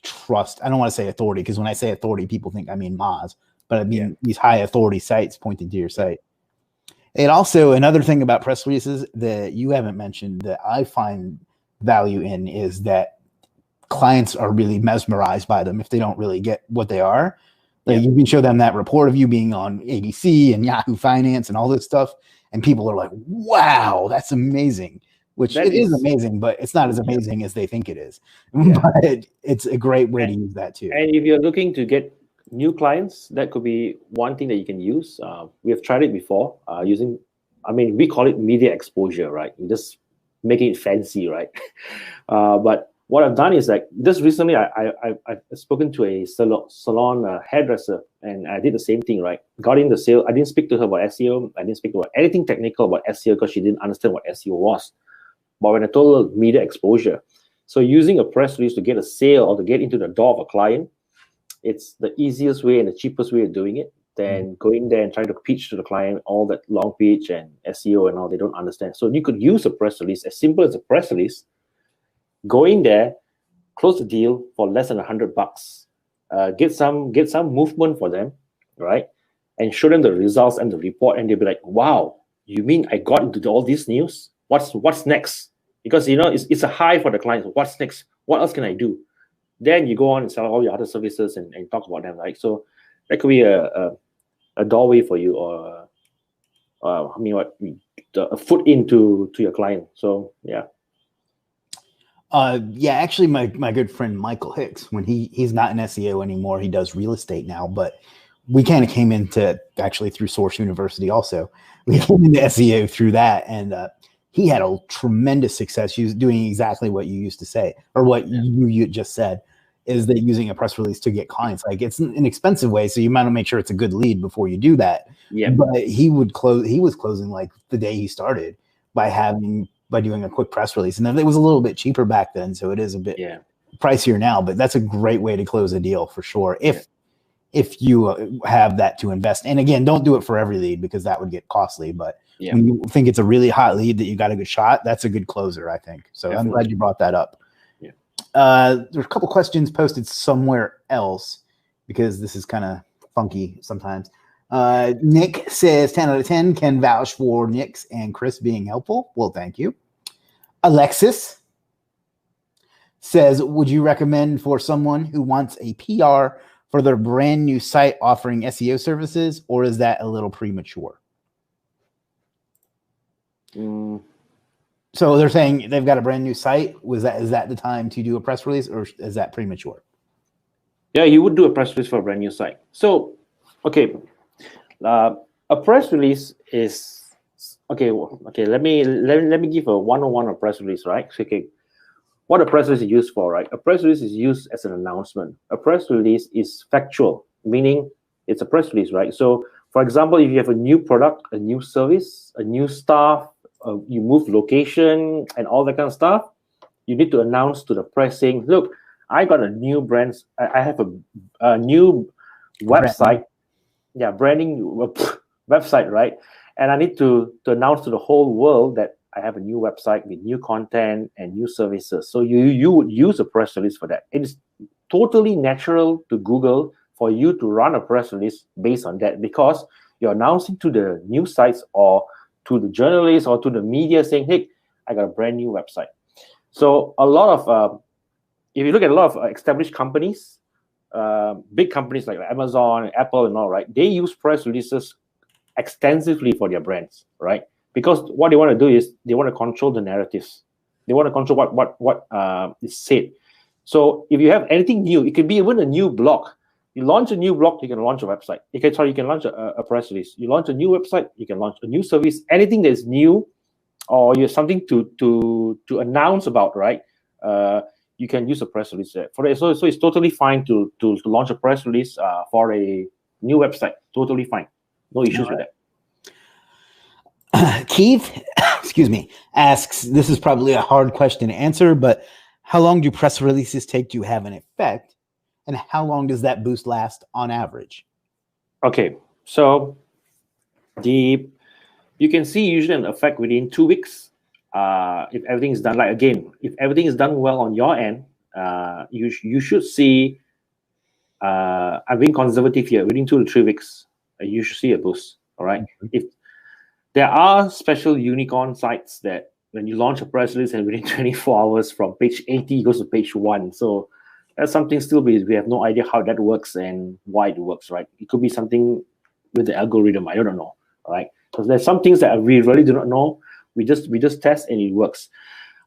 trust. I don't want to say authority, because when I say authority, people think I mean Moz, but I mean these high authority sites pointing to your site. And also another thing about press releases that you haven't mentioned that I find value in is that clients are really mesmerized by them if they don't really get what they are. Like you can show them that report of you being on ABC and Yahoo Finance and all this stuff, and people are like, wow, that's amazing. Which it is amazing, but it's not as amazing as they think it is. But it's a great way to use that too.
And if you're looking to get new clients, that could be one thing that you can use. We have tried it before using, we call it media exposure, right? You're just making it fancy, right? But what I've done is like just recently, I've spoken to a salon hairdresser, and I did the same thing, right? Got in the sale. I didn't speak to her about SEO. I didn't speak about anything technical about SEO because she didn't understand what SEO was. But when I told her media exposure, so using a press release to get a sale or to get into the door of a client, it's the easiest way and the cheapest way of doing it than going there and trying to pitch to the client all that long pitch and SEO and all they don't understand. So you could use a press release, as simple as a press release. Go in there, close the deal for less than $100. Get some movement for them, right? And show them the results and the report, and they'll be like, "Wow, you mean I got into all this news? What's next?" Because it's a high for the clients. What's next? What else can I do? Then you go on and sell all your other services and talk about them, right? So that could be a doorway for you, or a foot into your client. So yeah.
Actually, my good friend Michael Hicks, when he's not in SEO anymore, he does real estate now, but we kind of came into actually through Source University also. We came into SEO through that, and he had a tremendous success doing exactly what you used to say, or what you just said, is that using a press release to get clients. Like, it's an expensive way, so you might want to make sure it's a good lead before you do that. Yeah. But he was closing like the day he started by doing a quick press release. And then it was a little bit cheaper back then, so it is a bit pricier now, but that's a great way to close a deal for sure. If you have that to invest. And again, don't do it for every lead because that would get costly, but when you think it's a really hot lead that you got a good shot, that's a good closer, I think. So definitely. I'm glad you brought that up. There's a couple questions posted somewhere else because this is kind of funky sometimes. Nick says 10 out of 10 can vouch for Nix and Chris being helpful. Well, thank you. Alexis says, would you recommend for someone who wants a PR for their brand new site offering SEO services, or is that a little premature? So they're saying they've got a brand new site. Is that the time to do a press release, or is that premature?
Yeah, you would do a press release for a brand new site. So, okay, a press release is okay. Let me give a 101 of press release, right? Okay, what a press release is used for, right? A press release is used as an announcement. A press release is factual, meaning it's a press release, right? So, for example, if you have a new product, a new service, a new staff, you move location and all that kind of stuff, you need to announce to the press saying, look, I got a new brand. I have a new website. Branding website, right? And I need to announce to the whole world that I have a new website with new content and new services. So you would use a press release for that. It is totally natural to Google for you to run a press release based on that, because you're announcing to the news sites or to the journalists or to the media saying, hey, I got a brand new website. So a lot of, if you look at a lot of established companies, big companies like Amazon, Apple and all, right, they use press releases extensively for their brands, right? Because what they want to do is they want to control the narratives. They want to control what is said. So if you have anything new, it could be even a new blog. You launch a new blog, you can launch a website. You can launch a press release. You launch a new website, you can launch a new service. Anything that is new, or you have something to announce about, right? You can use a press release for it. So it's totally fine to launch a press release for a new website. Totally fine, no issues with
that. Keith, excuse me, asks, this is probably a hard question to answer, but how long do press releases take to have an effect, and how long does that boost last on average?
Okay, so you can see usually an effect within 2 weeks. If everything is done, like again, if everything is done well on your end, you should see, I'm being conservative here, within 2 to 3 weeks, you should see a boost. All right. Mm-hmm. If there are special unicorn sites that when you launch a press release and within 24 hours from page 80 it goes to page 1. So that's something still we have no idea how that works and why it works, right? It could be something with the algorithm. I don't know. All right. Because there's some things that we really do not know. We just test and it works.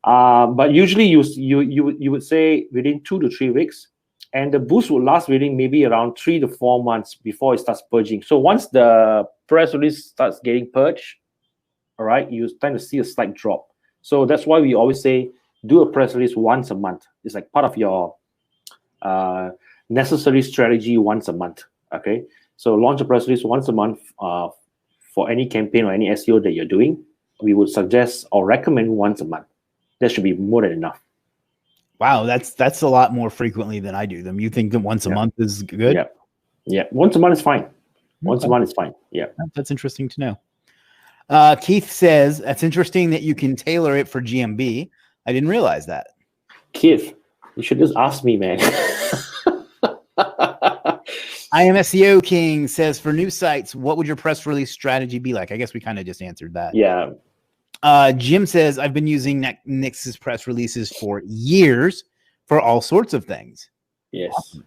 But usually you would say within 2 to 3 weeks, and the boost will last within maybe around 3 to 4 months before it starts purging. So once the press release starts getting purged, all right, you tend to see a slight drop. So that's why we always say do a press release once a month. It's like part of your necessary strategy once a month. Okay, so launch a press release once a month for any campaign or any SEO that you're doing. We would suggest or recommend once a month. That should be more than enough.
Wow, that's a lot more frequently than I do them. You think that once a month is good?
Yeah, once a month is fine. Once a month is fine. Yeah,
that's interesting to know. Keith says that's interesting that you can tailor it for GMB. I didn't realize that.
Keith, you should just ask me, man.
I am SEO King says, for new sites, what would your press release strategy be like? I guess we kind of just answered that.
Yeah.
Jim says, I've been using Nix's press releases for years for all sorts of things.
Yes.
Awesome.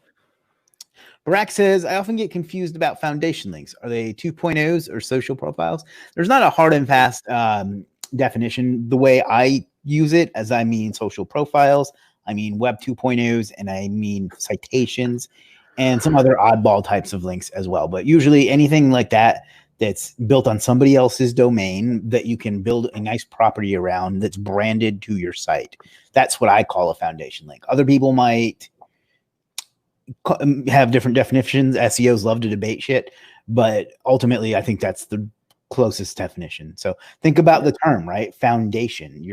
Barack says, I often get confused about foundation links. Are they 2.0s or social profiles? There's not a hard and fast definition. The way I use it, as I mean social profiles, I mean web 2.0s, and I mean citations and some other oddball types of links as well. But usually anything like that that's built on somebody else's domain that you can build a nice property around that's branded to your site. That's what I call a foundation link. Other people might have different definitions. SEOs love to debate shit, but ultimately I think that's the closest definition. So think about the term, right? Foundation.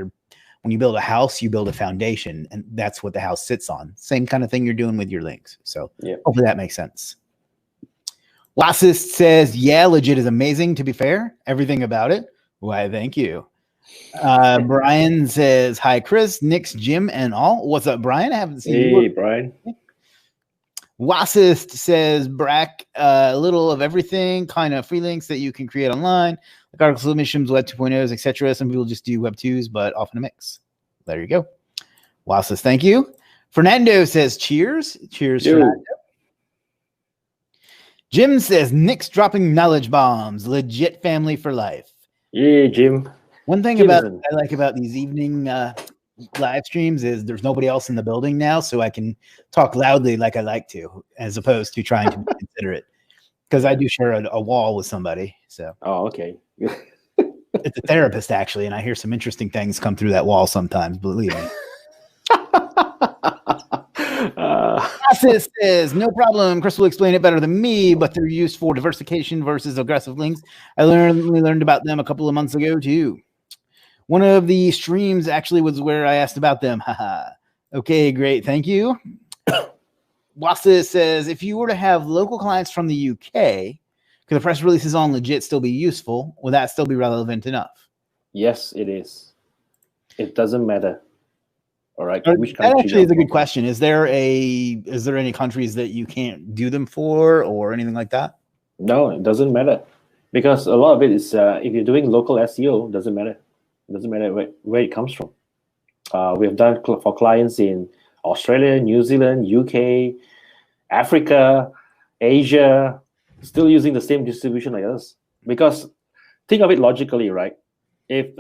When you build a house, you build a foundation, and that's what the house sits on. Same kind of thing you're doing with your links. So hopefully that makes sense. Lassist says, yeah, Legiit is amazing, to be fair. Everything about it. Why, thank you. Brian says, hi, Chris, Nix, Jim, and all. What's up, Brian? I haven't seen you.
Hey, Brian.
Wassist says, Brack, a little of everything, kind of free links that you can create online, like article submissions, web 2.0s, etc. Some people just do web 2s, but often a mix. There you go. Wassist, thank you. Fernando says, cheers. Cheers, Fernando. Jim says, Nix dropping knowledge bombs, legit family for life.
Yeah, Jim.
One thing I like about these evening live streams is there's nobody else in the building now, so I can talk loudly like I like to, as opposed to trying to be considerate, because I do share a wall with somebody. So
okay.
It's a therapist actually, and I hear some interesting things come through that wall sometimes, believe me. Assist says, no problem. Chris will explain it better than me, but they're used for diversification versus aggressive links. We learned about them a couple of months ago too. One of the streams actually was where I asked about them. Haha. Okay, great. Thank you. Wassa says, if you were to have local clients from the UK, could the press releases on Legiit still be useful? Will that still be relevant enough?
Yes, it is. It doesn't matter. All right. Which
That
country
actually is a
you're
good question. Is there any countries that you can't do them for or anything like that?
No, it doesn't matter, because a lot of it is if you're doing local SEO, doesn't matter. It doesn't matter where it comes from. We have done for clients in Australia, New Zealand, UK, Africa, Asia, still using the same distribution like us. Because think of it logically, right? If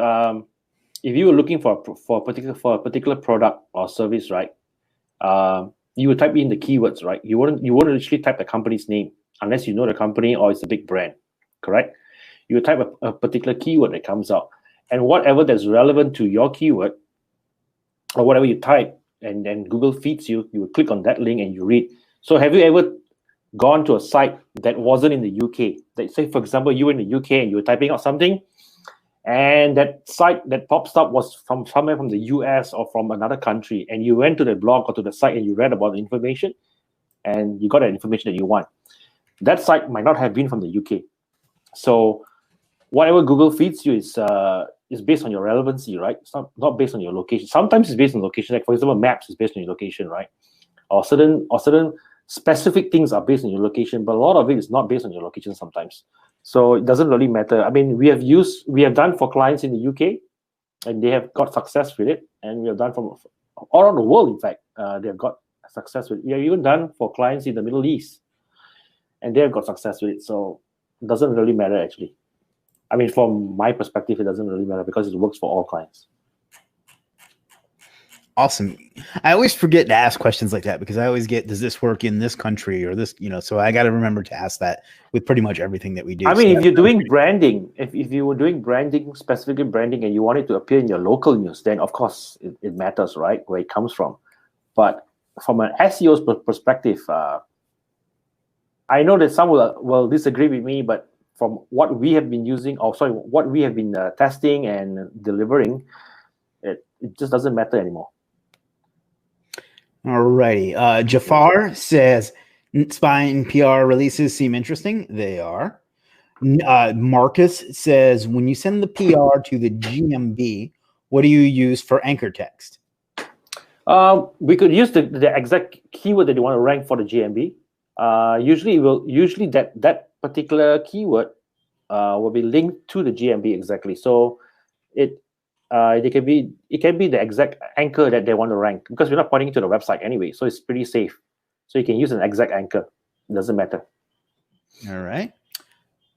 you were looking for a particular product or service, right? You would type in the keywords, right? You wouldn't literally type the company's name unless you know the company or it's a big brand, correct? You would type a particular keyword that comes out, and whatever that's relevant to your keyword or whatever you type, and then Google feeds you, you would click on that link and you read. So have you ever gone to a site that wasn't in the UK? That, say, for example, you were in the UK and you were typing out something, and that site that pops up was from somewhere from the US or from another country, and you went to the blog or to the site and you read about the information, and you got the information that you want. That site might not have been from the UK. So whatever Google feeds you is based on your relevancy, right? It's not based on your location. Sometimes it's based on location. Like for example, maps is based on your location, right? Or certain specific things are based on your location, but a lot of it is not based on your location sometimes. So it doesn't really matter. I mean, we have done for clients in the UK, and they have got success with it. And we have done from all around the world. In fact, they have got success with it. We have even done for clients in the Middle East, and they have got success with it. So it doesn't really matter, actually. I mean, from my perspective, it doesn't really matter because it works for all clients.
Awesome. I always forget to ask questions like that because I always get, does this work in this country or this, so I got to remember to ask that with pretty much everything that we do.
I mean, if you're doing branding, if you were doing branding, specifically branding, and you want it to appear in your local news, then of course it matters, right, where it comes from. But from an SEO perspective, I know that some will disagree with me, but from what we have been using, what we have been testing and delivering, it just doesn't matter anymore.
Alrighty. Jafar says, spine PR releases seem interesting. They are. Marcus says, when you send the PR to the GMB, what do you use for anchor text?
We could use the exact keyword that you want to rank for the GMB. Usually that particular keyword will be linked to the GMB exactly. So it can be the exact anchor that they want to rank, because we're not pointing to the website anyway, so it's pretty safe. So you can use an exact anchor. It doesn't matter.
All right.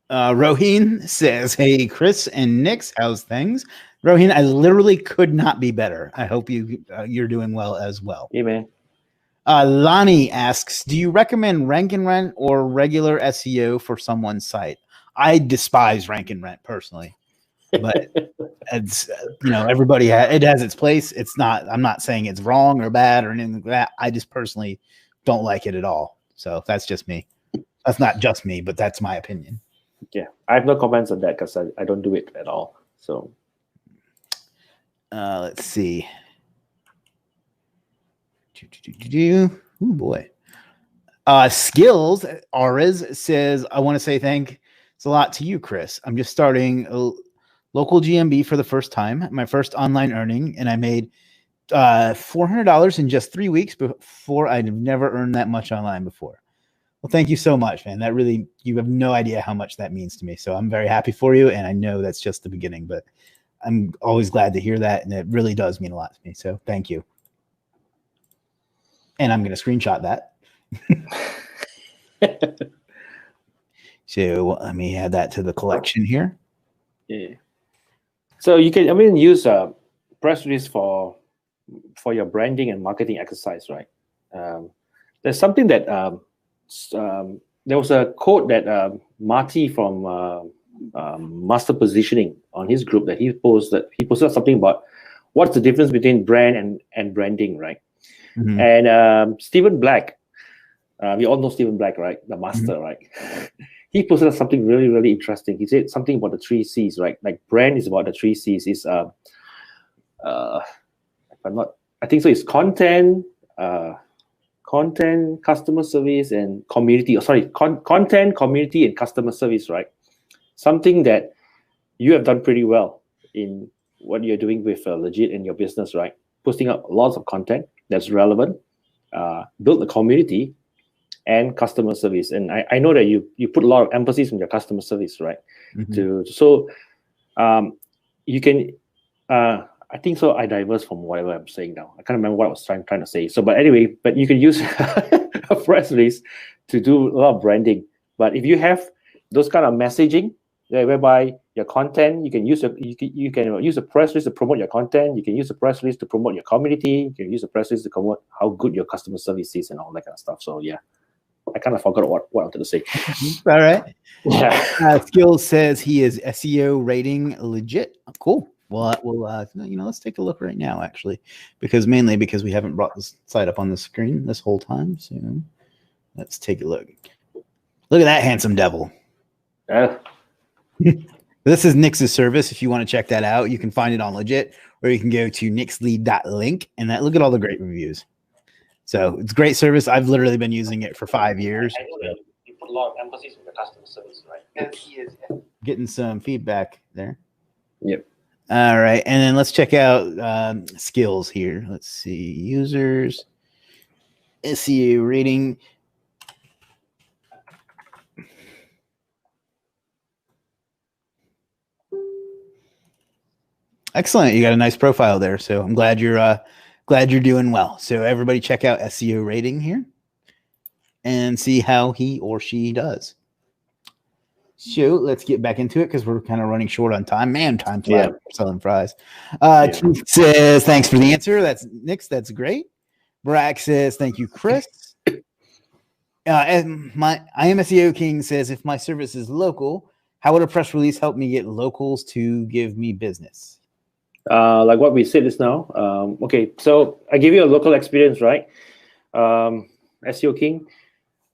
Roheen says, hey, Chris and Nix, how's things? Roheen, I literally could not be better. I hope you're doing well as well.
Yeah, man.
Lonnie asks, do you recommend rank and rent or regular SEO for someone's site? I despise rank and rent personally, but it's, everybody it has its place. It's not, I'm not saying it's wrong or bad or anything like that. I just personally don't like it at all. So that's just me. That's not just me, but that's my opinion.
Yeah, I have no comments on that because I don't do it at all. So
let's see. Oh boy. Skills Arez says, I want to say thanks a lot to you, Chris. I'm just starting a local GMB for the first time, my first online earning, and I made $400 in just 3 weeks before. I'd never earned that much online before. Well, thank you so much, man. That really, you have no idea how much that means to me. So I'm very happy for you, and I know that's just the beginning, but I'm always glad to hear that, and it really does mean a lot to me. So thank you. And I'm going to screenshot that. So let me add that to the collection here.
Yeah. So you can, use a press release for your branding and marketing exercise, right? There's something that there was a quote that Marty from Master Positioning on his group that he posted something about what's the difference between brand and branding, right? Mm-hmm. And Stephen Black, we all know Stephen Black, right? The master, mm-hmm. right? He posted something really, really interesting. He said something about the 3 C's, right? Like brand is about the 3 C's. Is I think so. It's content, customer service, and community. Content, community, and customer service, right? Something that you have done pretty well in what you're doing with Legiit in your business, right? Posting up lots of content that's relevant, build a community, and customer service. And I know that you put a lot of emphasis on your customer service, right? You can. I think so. I diverse from whatever I'm saying now. I can't remember what I was trying to say. So, but anyway, you can use a press release to do a lot of branding. But if you have those kind of messaging, whereby your content, you can use a press release to promote your content. You can use a press release to promote your community. You can use a press release to promote how good your customer service is and all that kind of stuff. So yeah, I kind of forgot what I wanted to say.
All right.
Yeah.
Skills says he is SEO rating legit. Cool. Well, let's take a look right now, actually, because we haven't brought this site up on the screen this whole time. So let's take a look. Look at that handsome devil.
Yeah.
This is Nix's service. If you want to check that out, you can find it on Legiit, or you can go to nixlee.link and look at all the great reviews. So it's a great service. I've literally been using it for 5 years.
I know that you put a lot of emphasis on the customer service, right?
Getting some feedback there.
Yep.
All right, and then let's check out skills here. Let's see, users, SEO rating. Excellent, you got a nice profile there. So I'm glad you're doing well. So everybody, check out SEO rating here and see how he or she does. So let's get back into it because we're kind of running short on time. Man, time flies. Selling fries. Keith says, thanks for the answer. That's Nix. That's great. Brack says, thank you, Chris. I am SEO King says, if my service is local, how would a press release help me get locals to give me business?
Like what we said just now. Okay, so I give you a local experience, right? SEO King.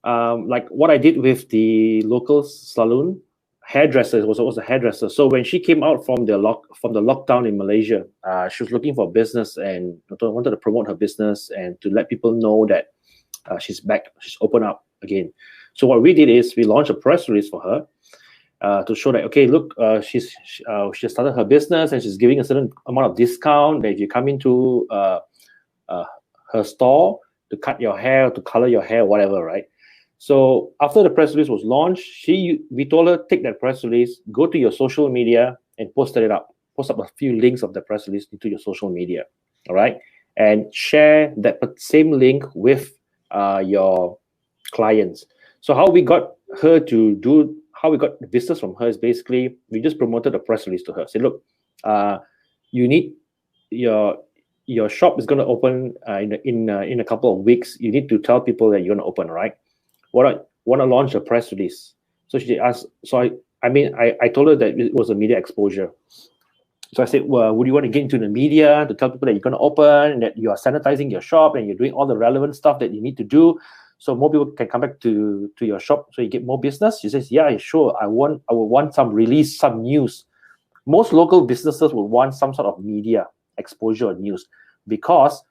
Like what I did with the local salon hairdresser, was a hairdresser. So when she came out from the lockdown in Malaysia, she was looking for business and wanted to promote her business and to let people know that she's back, she's open up again. So what we did is we launched a press release for her to show that, okay, look, she started her business and she's giving a certain amount of discount that if you come into her store to cut your hair, to color your hair, whatever, right? So after the press release was launched, we told her, take that press release, go to your social media and post up a few links of the press release into your social media, all right? And share that same link with your clients. So how we got the business from her is basically, we just promoted a press release to her. Say, look, you need your shop is going to open in a couple of weeks. You need to tell people that you're going to open, right? Want to launch a press release. So she asked, so I told her that it was a media exposure. So I said, well, would you want to get into the media to tell people that you're going to open and that you are sanitizing your shop and you're doing all the relevant stuff that you need to do so more people can come back to your shop so you get more business? She says, yeah, sure. I would want some release, some news. Most local businesses would want some sort of media exposure or news because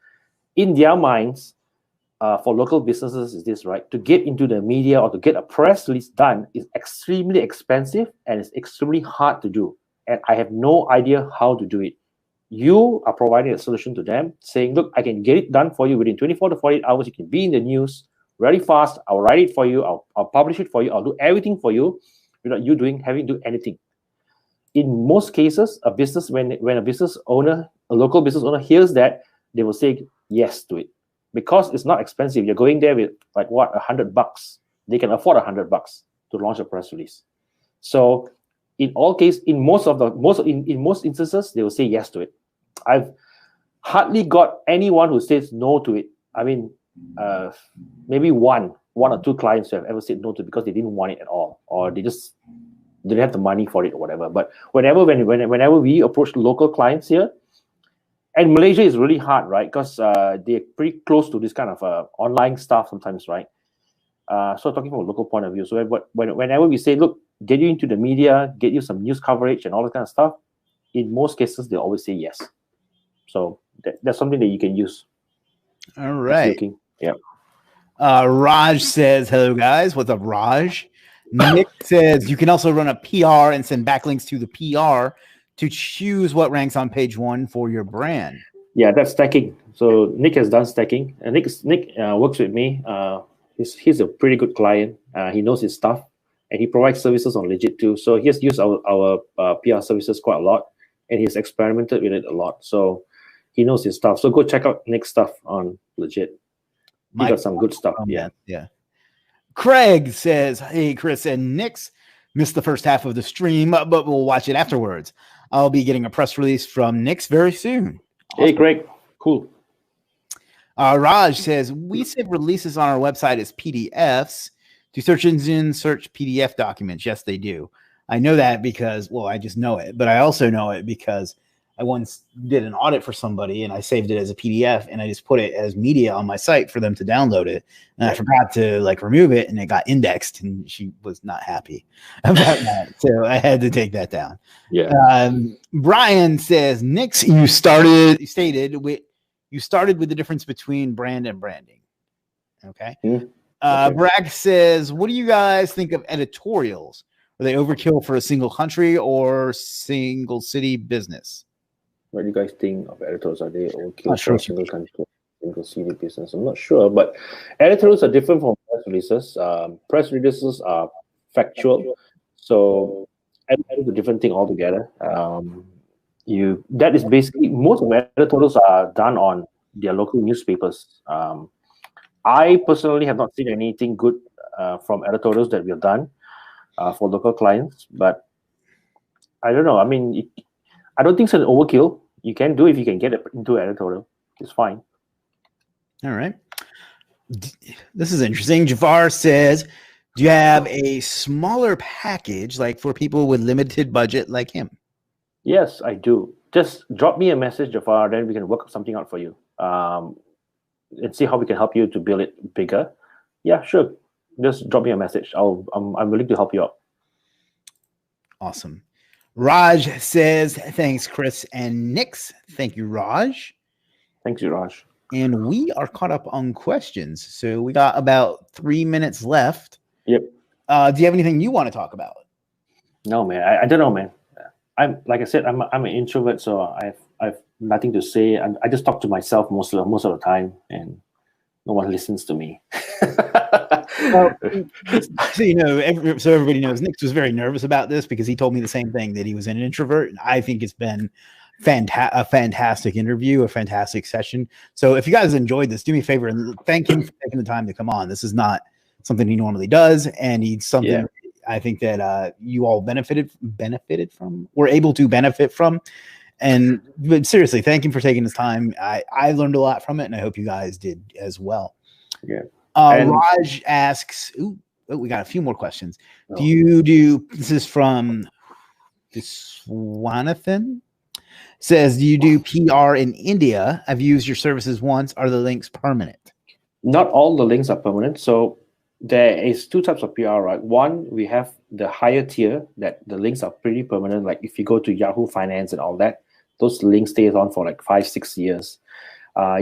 in their minds, for local businesses is this, right? To get into the media or to get a press release done is extremely expensive and it's extremely hard to do. And I have no idea how to do it. You are providing a solution to them, saying, look, I can get it done for you within 24 to 48 hours. You can be in the news very fast. I'll write it for you. I'll publish it for you. I'll do everything for you without you having to do anything. In most cases, when a business owner, a local business owner hears that, they will say yes to it. Because it's not expensive. You're going there with like what, $100. They can afford $100 to launch a press release. So in most instances, they will say yes to it. I've hardly got anyone who says no to it. I mean, maybe one or two clients who have ever said no to it because they didn't want it at all, or they just didn't have the money for it or whatever. But whenever we approach local clients here, and Malaysia is really hard, right? Because they're pretty close to this kind of online stuff sometimes, right? So talking from a local point of view. So whenever we say, look, get you into the media, get you some news coverage and all that kind of stuff, in most cases, they always say yes. So that's something that you can use.
All right.
Yeah.
Raj says, hello, guys. What's up, Raj? Nick says, you can also run a PR and send backlinks to the PR to choose what ranks on page 1 for your brand.
Yeah, that's stacking. So Nick has done stacking. And Nick works with me. He's a pretty good client. He knows his stuff, and he provides services on Legiit too. So he has used our PR services quite a lot, and he's experimented with it a lot. So he knows his stuff. So go check out Nick's stuff on Legiit. He got some good stuff.
Yeah. Craig says, "Hey, Chris and Nix, missed the first half of the stream, but we'll watch it afterwards. I'll be getting a press release from Nix very soon."
Awesome. Hey, Greg. Cool.
Raj says, "We save releases on our website as PDFs. Do search engines search PDF documents?" Yes, they do. I know that because, well, I just know it, but I also know it because I once did an audit for somebody and I saved it as a PDF and I just put it as media on my site for them to download it. And I forgot to remove it and it got indexed and she was not happy about that. So I had to take that down.
Yeah.
Brian says, "Nix, you started with the difference between brand and branding." Okay.
Okay.
Bragg says, "What do you guys think of editorials? Are they overkill for a single country or single city business?"
What do you guys think of editorials? Are they overkill for a single country, single city business? I'm not sure, but editorials are different from press releases. Press releases are factual, so editorials are a different thing altogether. That is basically, most of editorials are done on their local newspapers. I personally have not seen anything good from editorials that we have done for local clients, but I don't know. I mean, I don't think it's an overkill. You can do if you can get it into editorial. It's fine.
All right. This is interesting. Jafar says, "Do you have a smaller package like for people with limited budget like him?"
Yes, I do. Just drop me a message, Jafar, then we can work something out for you. And see how we can help you to build it bigger. Yeah, sure. Just drop me a message. I'm willing to help you out.
Awesome. Raj says, "Thanks, Chris and Nix." Thank you, Raj.
Thanks, you, Raj.
And we are caught up on questions. So we got about 3 minutes left.
Yep.
Do you have anything you want to talk about?
No, man. I don't know, man. Like I said, I'm an introvert, so I've nothing to say. I just talk to myself most of the time, and no one listens to me.
Well, so everybody knows Nix was very nervous about this because he told me the same thing, that he was an introvert. And I think it's been a fantastic interview, a fantastic session. So if you guys enjoyed this, do me a favor and thank him for taking the time to come on. This is not something he normally does, and he's something I think that you all benefited from, were able to benefit from. But seriously, thank him for taking his time. I learned a lot from it, and I hope you guys did as well.
Yeah.
Raj asks, we got a few more questions.
Oh.
Do you do, this is from Swanathan, says, "Do you do PR in India? I've used your services once. Are the links permanent?"
Not all the links are permanent. So there is two types of PR, right? One, we have the higher tier that the links are pretty permanent. Like if you go to Yahoo Finance and all that, those links stay on for like 5-6 years.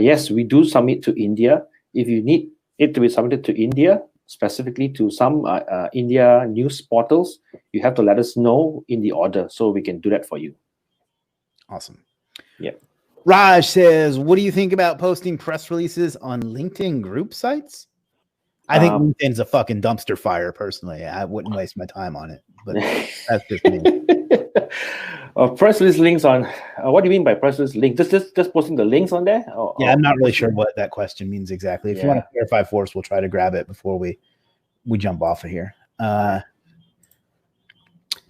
Yes, we do submit to India. If you need it to be submitted to India, specifically to some India news portals, you have to let us know in the order so we can do that for you.
Awesome.
Yeah.
Raj says, "What do you think about posting press releases on LinkedIn group sites?" I think LinkedIn's a fucking dumpster fire, personally. I wouldn't waste my time on it, but that's just me.
Press release links on, what do you mean by press release link? Just posting the links on there?
I'm not really sure what that question means exactly. If you want to clarify for us, we'll try to grab it before we jump off of here.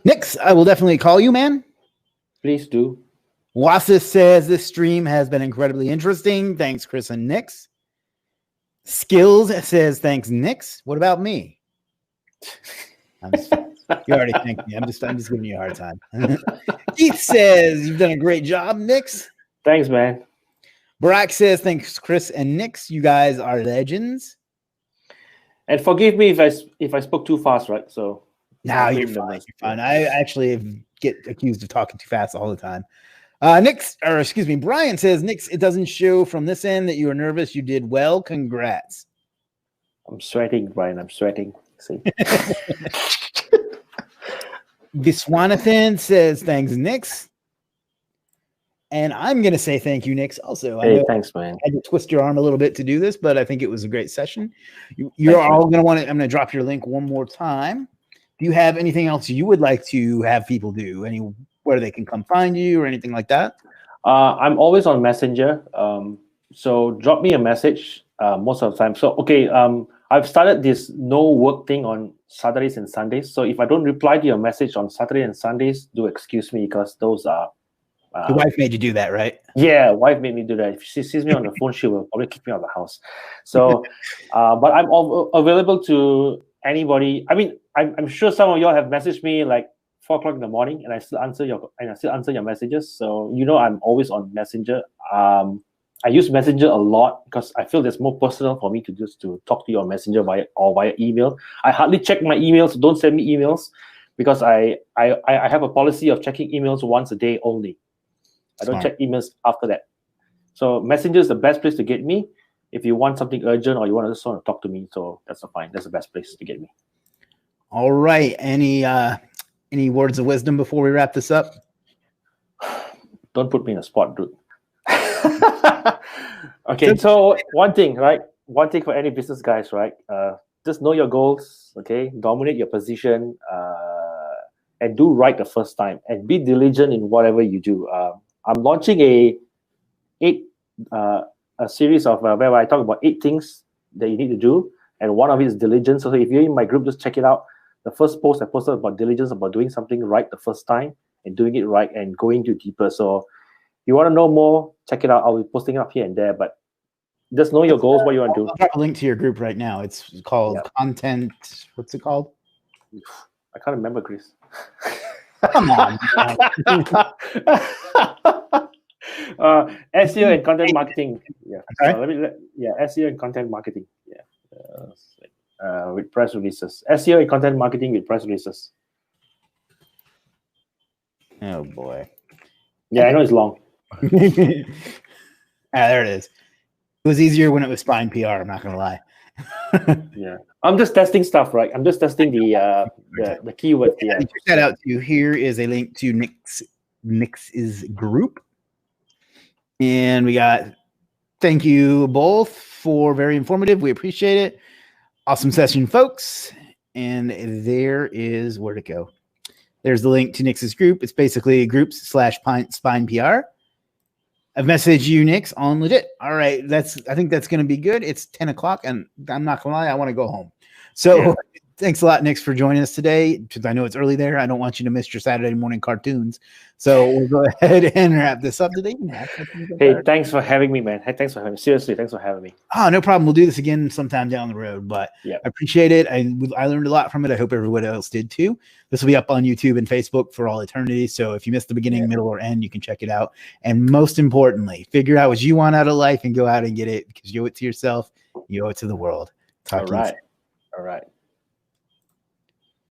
Nix, I will definitely call you, man.
Please do.
Wasa says, "This stream has been incredibly interesting. Thanks, Chris and Nix." Skills says, "Thanks, Nix. What about me?" You already thanked me. I'm just giving you a hard time. Keith says, "You've done a great job, Nix."
Thanks, man.
Barack says, "Thanks, Chris and Nix. You guys are legends."
And forgive me if I spoke too fast, right? So
no, you're fine. You're fine. I actually get accused of talking too fast all the time. Brian says, "Nix, it doesn't show from this end that you were nervous. You did well. Congrats."
I'm sweating, Brian. I'm sweating. See.
Viswanathan says, "Thanks, Nix." And I'm going to say thank you, Nix. Also, I
Hey,
know
thanks, man.
I had to twist your arm a little bit to do this, but I think it was a great session. You're all going to want to. I'm going to drop your link one more time. Do you have anything else you would like to have people do? Where they can come find you or anything like that?
I'm always on Messenger. So drop me a message most of the time. So, okay, I've started this no work thing on Saturdays and Sundays. So if I don't reply to your message on Saturday and Sundays, do excuse me, because those are...
Your wife made you do that, right?
Yeah, wife made me do that. If she sees me on the phone, she will probably kick me out of the house. So, but I'm available to anybody. I mean, I'm sure some of y'all have messaged me like 4 o'clock in the morning, and I still answer your messages. So I'm always on Messenger. I use Messenger a lot because I feel it's more personal for me to just to talk to you on Messenger via email. I hardly check my emails. So don't send me emails because I have a policy of checking emails once a day only. I don't check emails after that. So Messenger is the best place to get me if you want something urgent or you want to just sort of talk to me. So that's fine. That's the best place to get me.
All right. Any words of wisdom before we wrap this up?
Don't put me in a spot, dude. Okay, so one thing for any business guys, right? Just know your goals, okay? Dominate your position, and do right the first time, and be diligent in whatever you do. I'm launching a series of where I talk about 8 things that you need to do, and one of it is diligence. So if you're in my group, just check it out. The first post I posted about diligence, about doing something right the first time and doing it right and going to deeper. So you want to know more, check it out. I'll be posting it up here and there, but just know your goals, what you want to do.
I'll drop a link to your group right now. It's called Content. What's it called?
I can't remember, Chris.
Come on.
SEO and content marketing. Yeah.
Okay.
SEO and content marketing. Yeah. With press releases. SEO and content marketing with press releases.
Oh boy.
Yeah, I know it's long.
There it is. It was easier when it was Spine PR. I'm not gonna lie.
Yeah, I'm just testing stuff, right? I'm just testing the keyword. Yeah.
Check that out too. Here is a link to Nix's group, and we got. Thank you both for very informative. We appreciate it. Awesome session, folks. And there is where to go. There's the link to Nix's group. It's basically groups/Spine PR. I've messaged you, Nix, on Legiit. All right, I think that's going to be good. It's 10 o'clock, and I'm not going to lie, I want to go home. So thanks a lot, Nix, for joining us today, because I know it's early there. I don't want you to miss your Saturday morning cartoons. So we'll go ahead and wrap this up today.
Hey, thanks for having me, man. Hey, thanks for having me. Seriously, thanks for having me.
Oh, no problem. We'll do this again sometime down the road, but I appreciate it. I learned a lot from it. I hope everyone else did too. This will be up on YouTube and Facebook for all eternity. So if you missed the beginning, middle, or end, you can check it out. And most importantly, figure out what you want out of life and go out and get it, because you owe it to yourself. You owe it to the world. Talk to you soon.
All right.